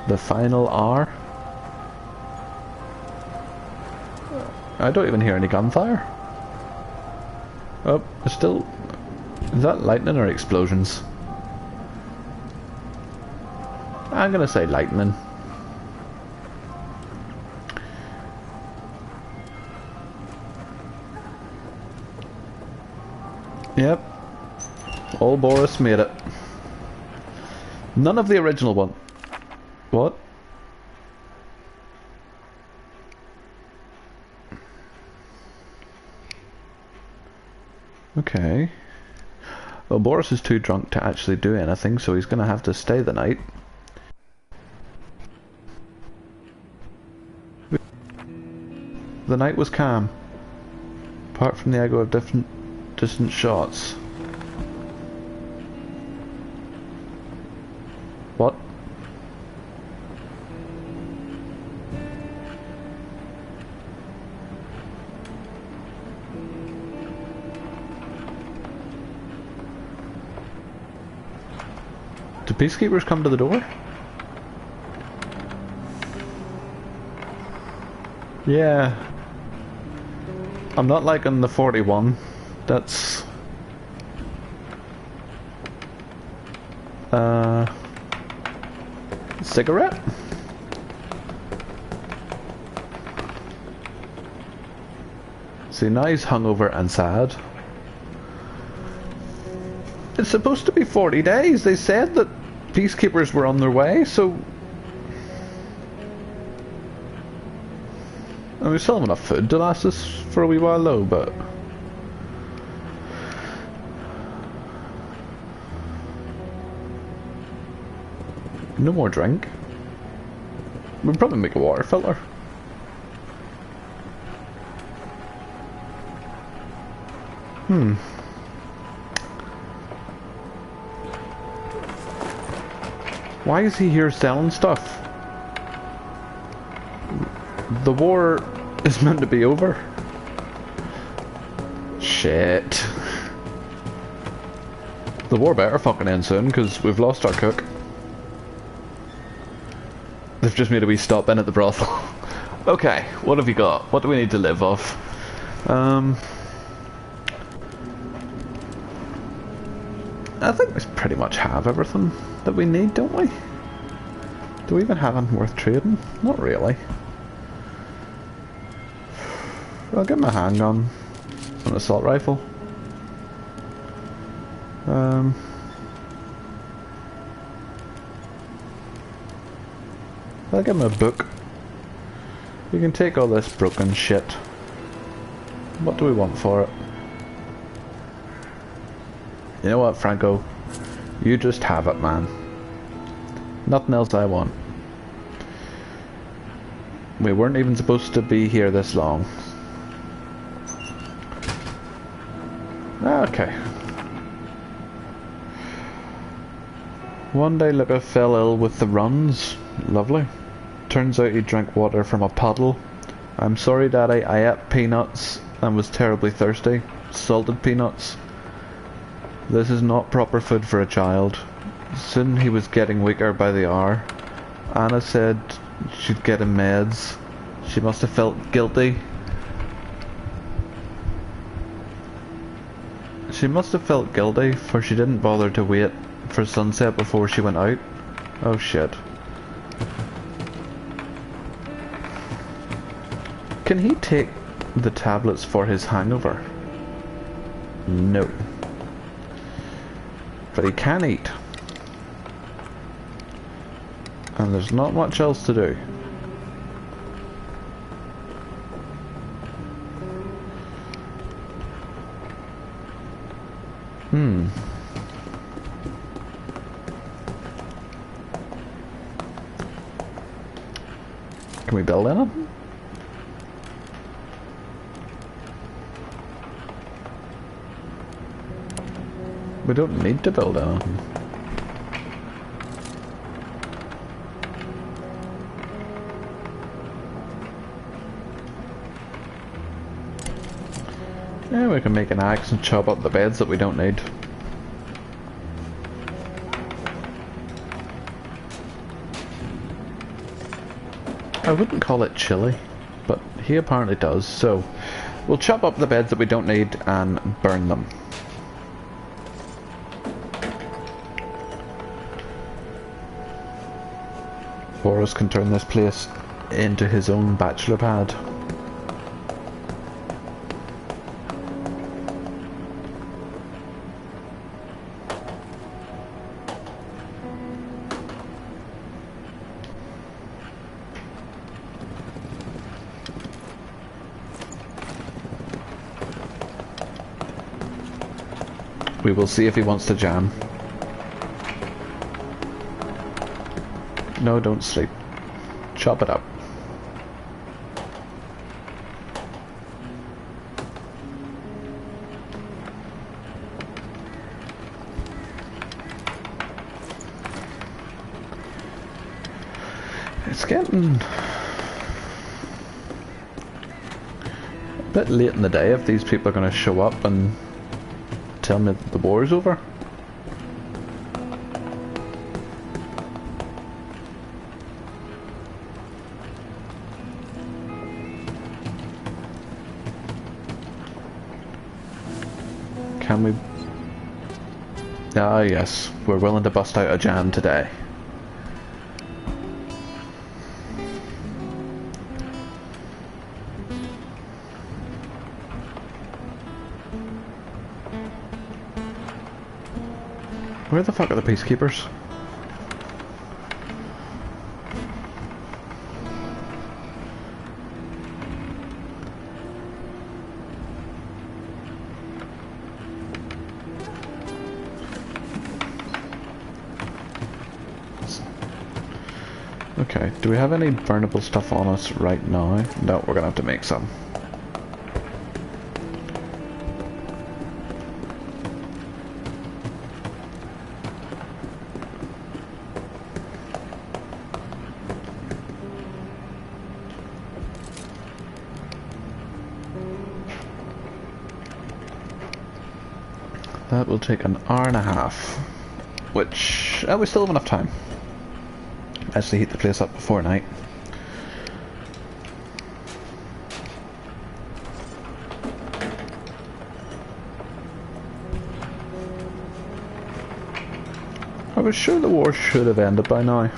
The final hour. I don't even hear any gunfire. Oh, it's still... Is that lightning or explosions? I'm gonna say lightning. Yep. Old Boris made it. None of the original one. What? Okay. Well, Boris is too drunk to actually do anything, so he's gonna have to stay the night. The night was calm, apart from the echo of distant shots. What? Do peacekeepers come to the door? Yeah. I'm not liking the 41. That's... Cigarette? See, now he's hungover and sad. It's supposed to be 40 days. They said that peacekeepers were on their way, so... I mean, we still have enough food to last us for a wee while though, but... No more drink. We'll probably make a water filter. Why is he here selling stuff? The war is meant to be over. Shit. The war better fucking end soon, because we've lost our cook. They've just made a wee stop in at the brothel. Okay, what have you got? What do we need to live off? I think we pretty much have everything that we need, don't we? Do we even have anything worth trading? Not really. I'll get my handgun, an assault rifle. I'll get my book. You can take all this broken shit. What do we want for it? You know what, Franco? You just have it, man. Nothing else I want. We weren't even supposed to be here this long. Okay. One day Luca fell ill with the runs. Lovely. Turns out he drank water from a puddle. I'm sorry, Daddy, I ate peanuts and was terribly thirsty. Salted peanuts. This is not proper food for a child. Soon he was getting weaker by the hour. Anna said she'd get him meds. She must have felt guilty. She must have felt guilty, for she didn't bother to wait for sunset before she went out. Oh shit. Can he take the tablets for his hangover? No. But he can eat. And there's not much else to do. Can we build in them? We don't need to build in them. Yeah, we can make an axe and chop up the beds that we don't need. I wouldn't call it chilly, but he apparently does, so we'll chop up the beds that we don't need and burn them. Boris can turn this place into his own bachelor pad. We will see if he wants to jam. No, don't sleep. Chop it up. It's getting a bit late in the day if these people are going to show up and tell me that the war's over. Can we? Ah, yes, we're willing to bust out a jam today. Where the fuck are the peacekeepers? Okay, do we have any burnable stuff on us right now? No, we're gonna have to make some. That will take an hour and a half, which we still have enough time. Actually heat the place up before night. I was sure the war should have ended by now.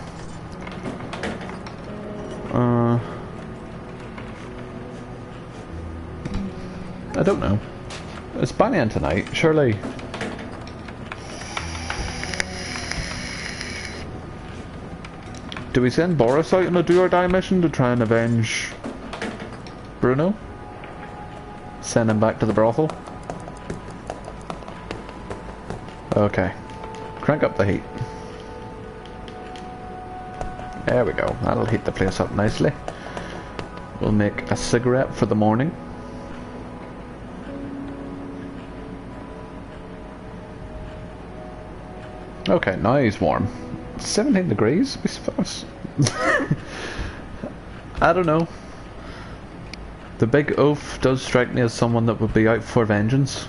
I don't know. It's by the end tonight, surely. Do we send Boris out on a do or die mission to try and avenge Bruno? Send him back to the brothel? Okay. Crank up the heat. There we go. That'll heat the place up nicely. We'll make a cigarette for the morning. Okay, now he's warm. 17 degrees? I don't know. The big oaf does strike me as someone that would be out for vengeance.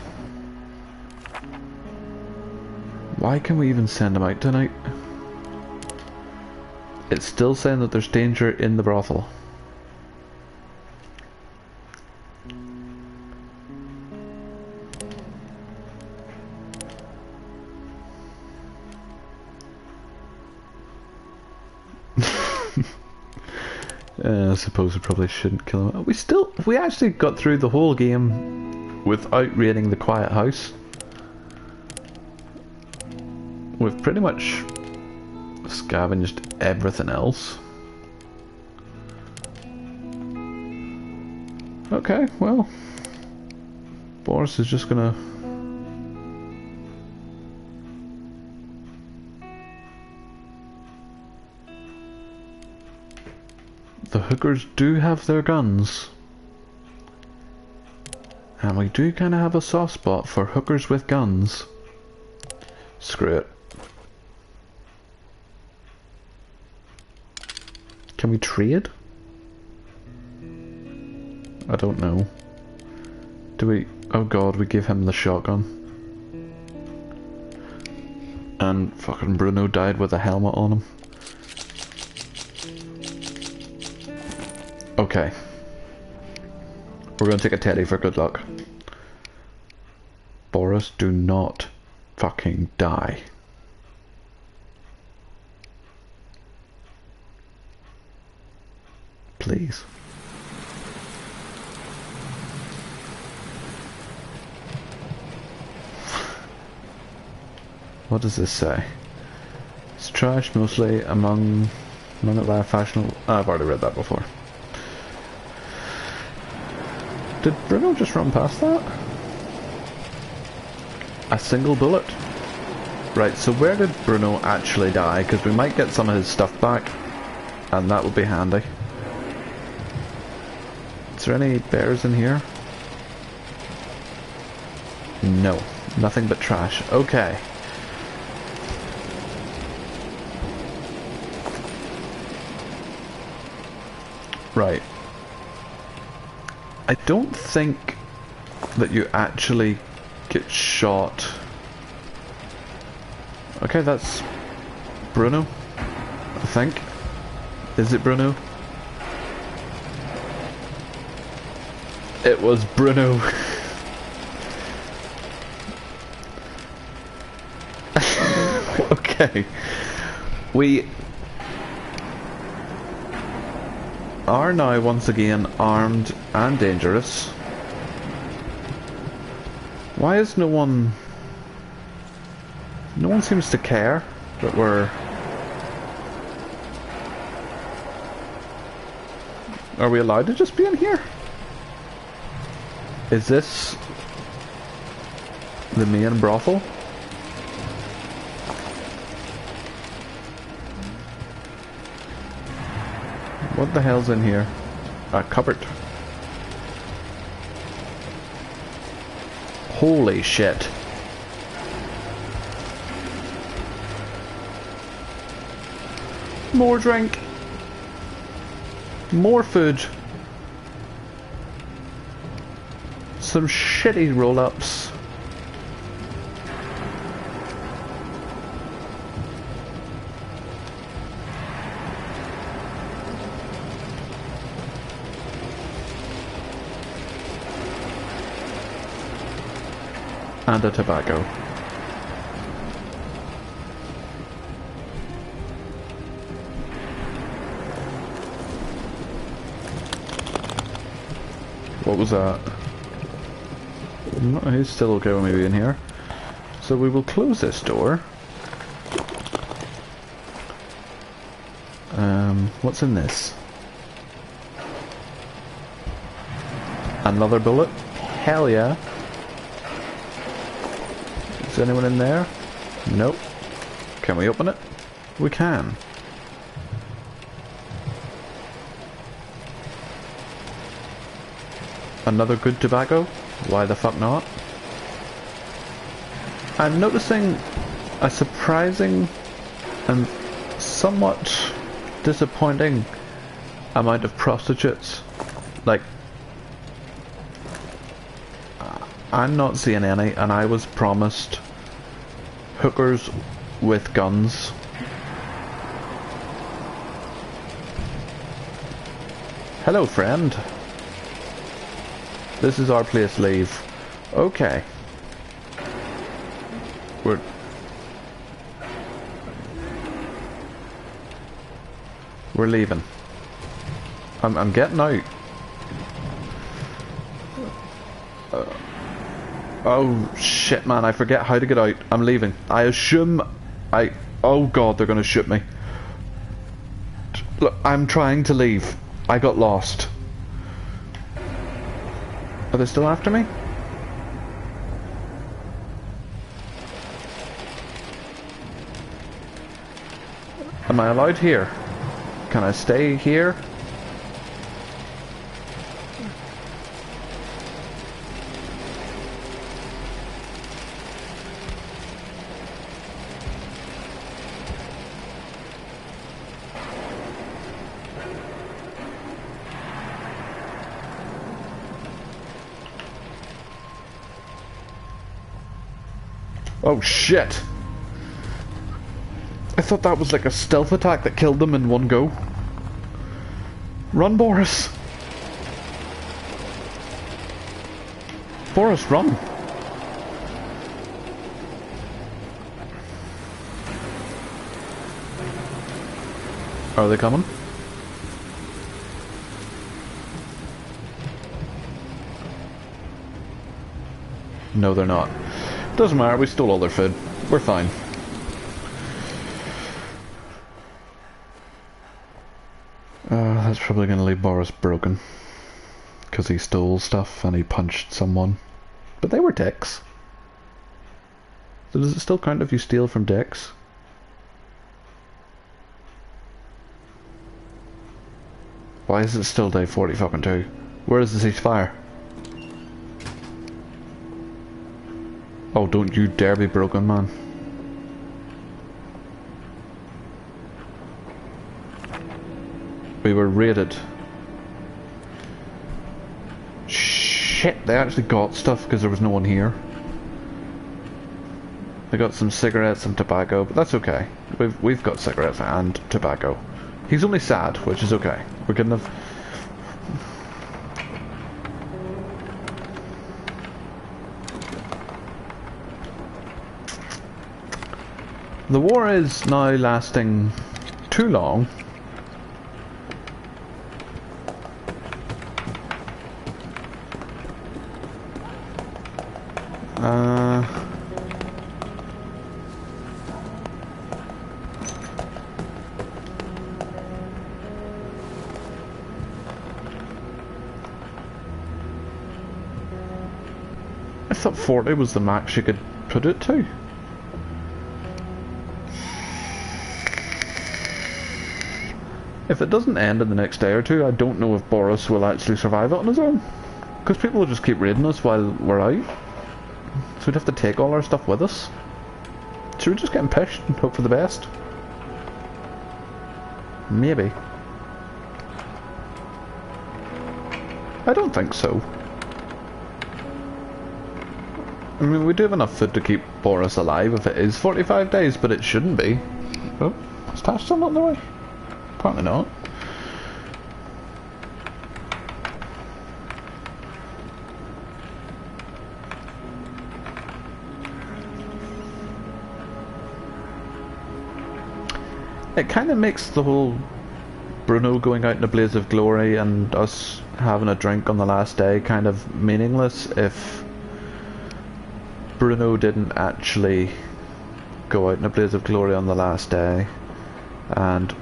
Why can we even send him out tonight? It's still saying that there's danger in the brothel. I suppose we probably shouldn't kill him. We actually got through the whole game without raiding the quiet house. We've pretty much scavenged everything else. Okay, well, Boris is just gonna... The hookers do have their guns. And we do kind of have a soft spot for hookers with guns. Screw it. Can we trade? I don't know. Do we... Oh god, we give him the shotgun. And fucking Bruno died with a helmet on him. Okay. We're gonna take a teddy for good luck. Boris, do not fucking die. Please. What does this say? It's trash mostly among it by fashionable... I've already read that before. Did Bruno just run past that? A single bullet? Right, so where did Bruno actually die? Because we might get some of his stuff back, and that would be handy. Is there any bears in here? No, nothing but trash. Okay. Right. I don't think that you actually get shot. Okay, that's Bruno, I think. Is it Bruno? It was Bruno. Okay. We are now once again armed and dangerous. Why is no one seems to care that we're... Are we allowed to just be in here? Is this the main brothel? What the hell's in here? A cupboard. Holy shit. More drink. More food. Some shitty roll-ups. And a tobacco. What was that? No, he's still okay with me being here. So we will close this door. What's in this? Another bullet? Hell yeah. Is anyone in there? Nope. Can we open it? We can. Another good tobacco? Why the fuck not? I'm noticing a surprising and somewhat disappointing amount of prostitutes. Like, I'm not seeing any, and I was promised hookers with guns. Hello, friend. This is our place, leave. Okay. We're leaving. I'm getting out. Oh shit, man, I forget how to get out. I'm leaving. I assume oh god, they're gonna shoot me. Look, I'm trying to leave. I got lost. Are they still after me? Am I allowed here? Can I stay here? Oh shit! I thought that was like a stealth attack that killed them in one go. Run, Boris! Boris, run! Are they coming? No, they're not. Doesn't matter, we stole all their food. We're fine. That's probably going to leave Boris broken. Because he stole stuff and he punched someone. But they were dicks. So does it still count if you steal from dicks? Why is it still day 40 Where is the ceasefire? Oh, don't you dare be broken, man. We were raided. Shit, they actually got stuff because there was no one here. They got some cigarettes and tobacco, but that's okay. We've got cigarettes and tobacco. He's only sad, which is okay. We're good enough. The war is now lasting too long. I thought 40 was the max you could put it to. If it doesn't end in the next day or two, I don't know if Boris will actually survive it on his own. Because people will just keep raiding us while we're out. So we'd have to take all our stuff with us. Should we just get him pushed and hope for the best? Maybe. I don't think so. I mean, we do have enough food to keep Boris alive if it is 45 days, but it shouldn't be. Oh, is Tasha still not in the way? Apparently not. It kind of makes the whole Bruno going out in a blaze of glory and us having a drink on the last day kind of meaningless if Bruno didn't actually go out in a blaze of glory on the last day and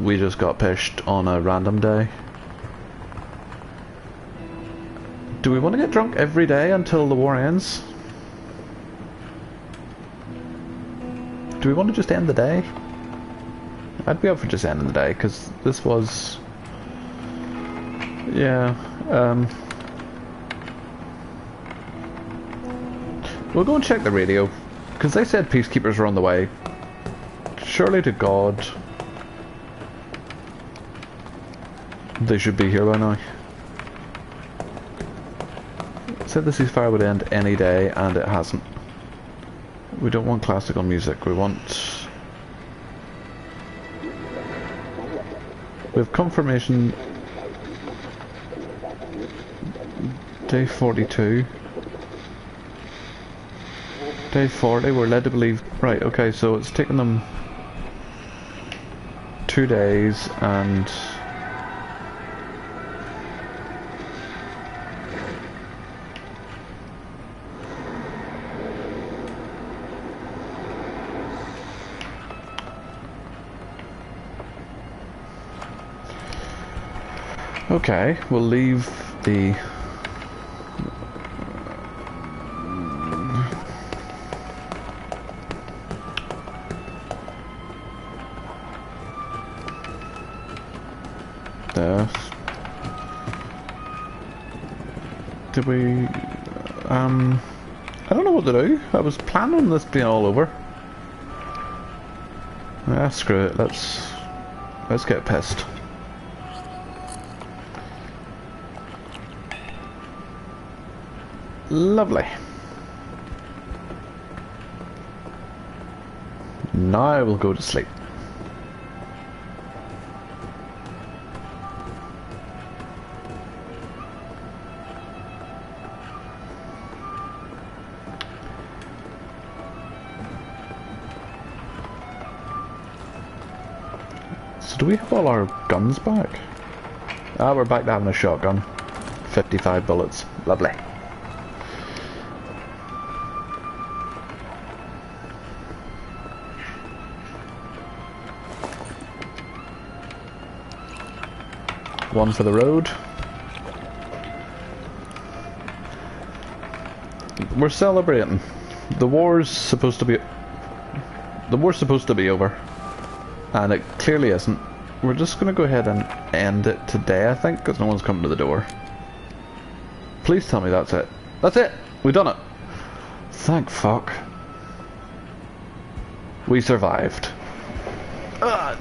we just got pished on a random day. Do we want to get drunk every day until the war ends? Do we want to just end the day? I'd be up for just ending the day, because this was... Yeah, we'll go and check the radio, because they said peacekeepers were on the way. Surely to God they should be here by now. It said the ceasefire would end any day, and it hasn't. We don't want classical music, we want... We have confirmation day 42. Day 40, we're led to believe... Right, okay, so it's taken them 2 days and Okay, we'll leave the... there. Did we... I don't know what to do. I was planning on this being all over. Ah, screw it. Let's get pissed. Lovely. Now I will go to sleep. So do we have all our guns back? Ah, we're back to having a shotgun. 55 bullets. Lovely. One for the road. We're celebrating. The war's supposed to be over. And it clearly isn't. We're just going to go ahead and end it today, I think, because no one's coming to the door. Please tell me that's it. That's it! We've done it! Thank fuck. We survived.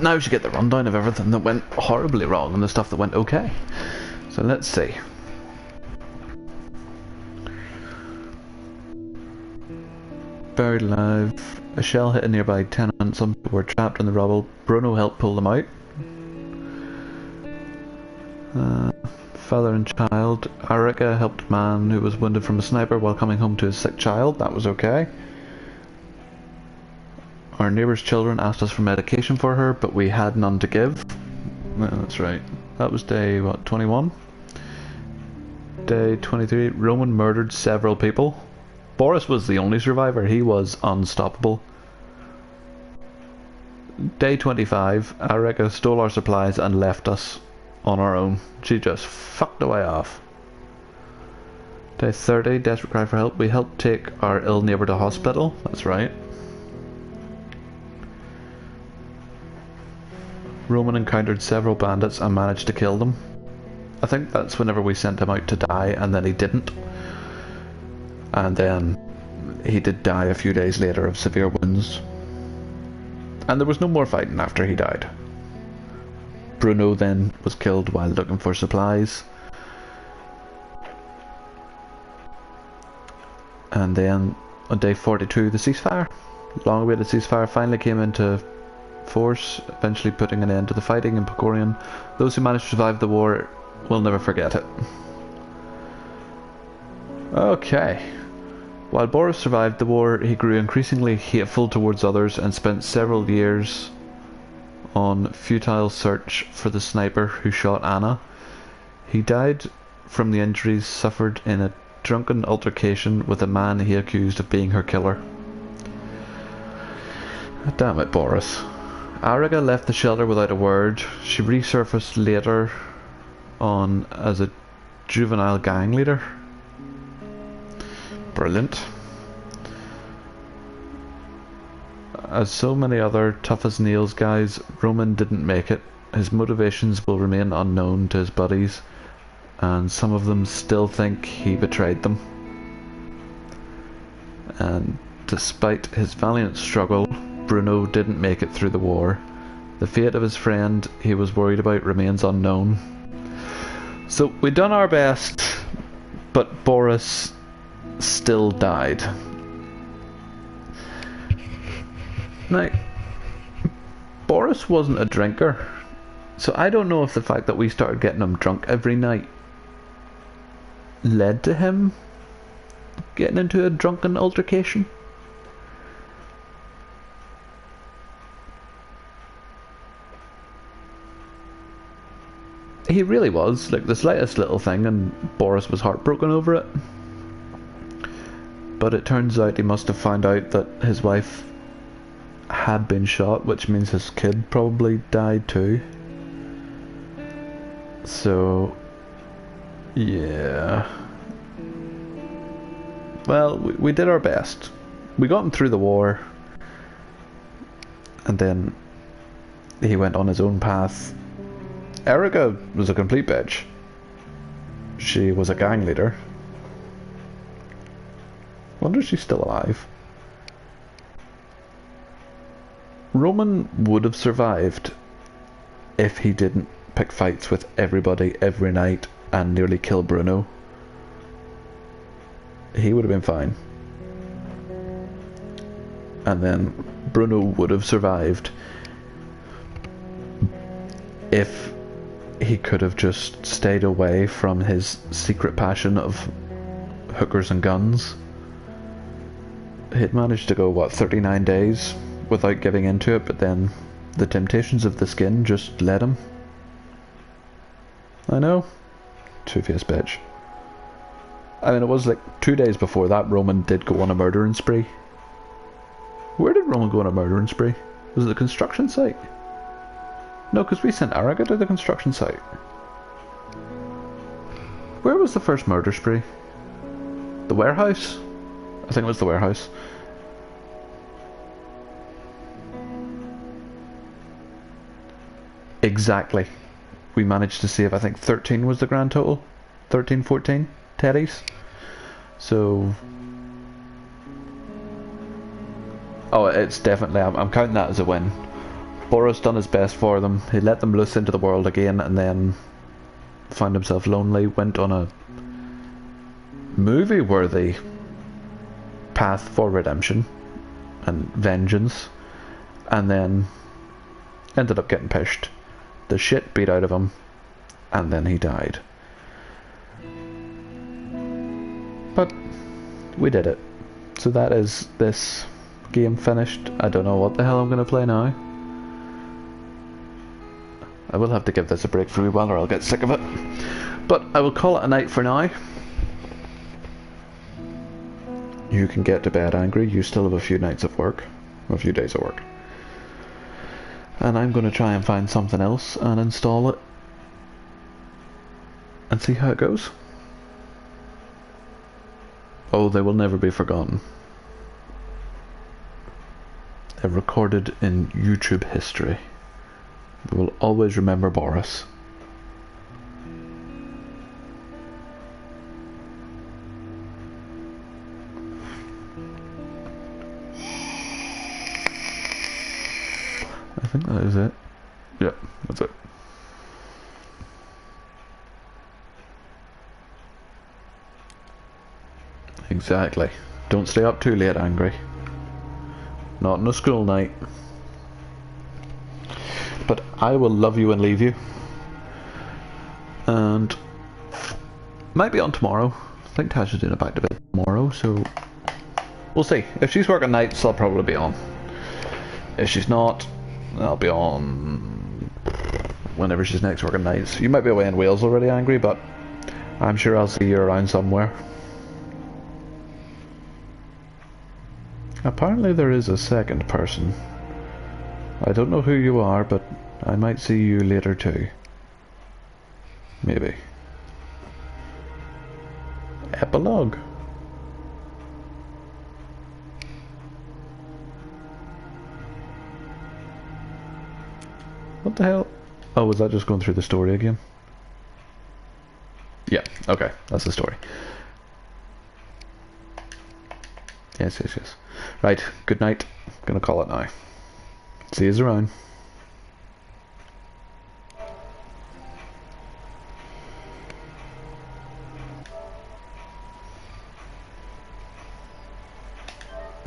Now we should get the rundown of everything that went horribly wrong and the stuff that went okay. So let's see. Buried alive. A shell hit a nearby tenement. Some people were trapped in the rubble. Bruno helped pull them out. Father and child. Arica helped a man who was wounded from a sniper while coming home to his sick child. That was okay. Our neighbour's children asked us for medication for her, but we had none to give. No, that's right. That was day, what, 21? Day 23. Roman murdered several people. Boris was the only survivor. He was unstoppable. Day 25. Arica stole our supplies and left us on our own. She just fucked away off. Day 30. Desperate cry for help. We helped take our ill neighbour to hospital. That's right. Roman encountered several bandits and managed to kill them. I think that's whenever we sent him out to die, and then he didn't. And then he did die a few days later of severe wounds. And there was no more fighting after he died. Bruno then was killed while looking for supplies. And then on day 42, the ceasefire. Long awaited ceasefire finally came into force, eventually putting an end to the fighting in Pokorian. Those who managed to survive the war will never forget it. Okay. While Boris survived the war, he grew increasingly hateful towards others and spent several years on futile search for the sniper who shot Anna. He died from the injuries suffered in a drunken altercation with a man he accused of being her killer. Damn it, Boris. Arica left the shelter without a word. She resurfaced later on as a juvenile gang leader. Brilliant. As so many other tough as nails guys, Roman didn't make it. His motivations will remain unknown to his buddies, and some of them still think he betrayed them. And despite his valiant struggle, Bruno didn't make it through the war. The fate of his friend he was worried about remains unknown. So we done our best, but Boris still died. Now, Boris wasn't a drinker, so I don't know if the fact that we started getting him drunk every night led to him getting into a drunken altercation. He really was, like the slightest little thing, and Boris was heartbroken over it. But it turns out he must have found out that his wife had been shot, which means his kid probably died too. So Yeah. Well, we did our best. We got him through the war. And then he went on his own path. Erica was a complete bitch. She was a gang leader. Wonder if she's still alive. Roman would have survived if he didn't pick fights with everybody every night and nearly kill Bruno. He would have been fine. And then Bruno would have survived if he could have just stayed away from his secret passion of hookers and guns. He'd managed to go, what, 39 days without giving into it, but then the temptations of the skin just led him. I know. Two-faced bitch. I mean, it was like 2 days before that Roman did go on a murdering spree. Where did Roman go on a murdering spree? Was it the construction site? No, because we sent Erica to the construction site. Where was the first murder spree? The warehouse? I think it was the warehouse. Exactly. We managed to save, I think 13 was the grand total. 13, 14 teddies. So... oh, it's definitely, I'm counting that as a win. Boris done his best for them. He let them loose into the world again and then found himself lonely, went on a movie-worthy path for redemption and vengeance, and then ended up getting pished. The shit beat out of him, and then he died. But we did it. So that is this game finished. I don't know what the hell I'm going to play now. I will have to give this a break for a while or I'll get sick of it. But I will call it a night for now. You can get to bed angry. You still have a few nights of work. A few days of work. And I'm going to try and find something else and install it. And see how it goes. Oh, they will never be forgotten. They're recorded in YouTube history. We will always remember Boris. I think that is it. Yeah, that's it. Exactly. Don't stay up too late angry. Not on a school night. But I will love you and leave you. And might be on tomorrow. I think Tasha's doing a back to bed tomorrow, so we'll see. If she's working nights, I'll probably be on. If she's not, I'll be on whenever she's next working nights. You might be away in Wales already, Angry, but I'm sure I'll see you around somewhere. Apparently there is a second person. I don't know who you are, but I might see you later too. Maybe. Epilogue. What the hell? Oh, was that just going through the story again? Yeah, okay, that's the story. Yes. Right, good night. Gonna call it now. See yous around.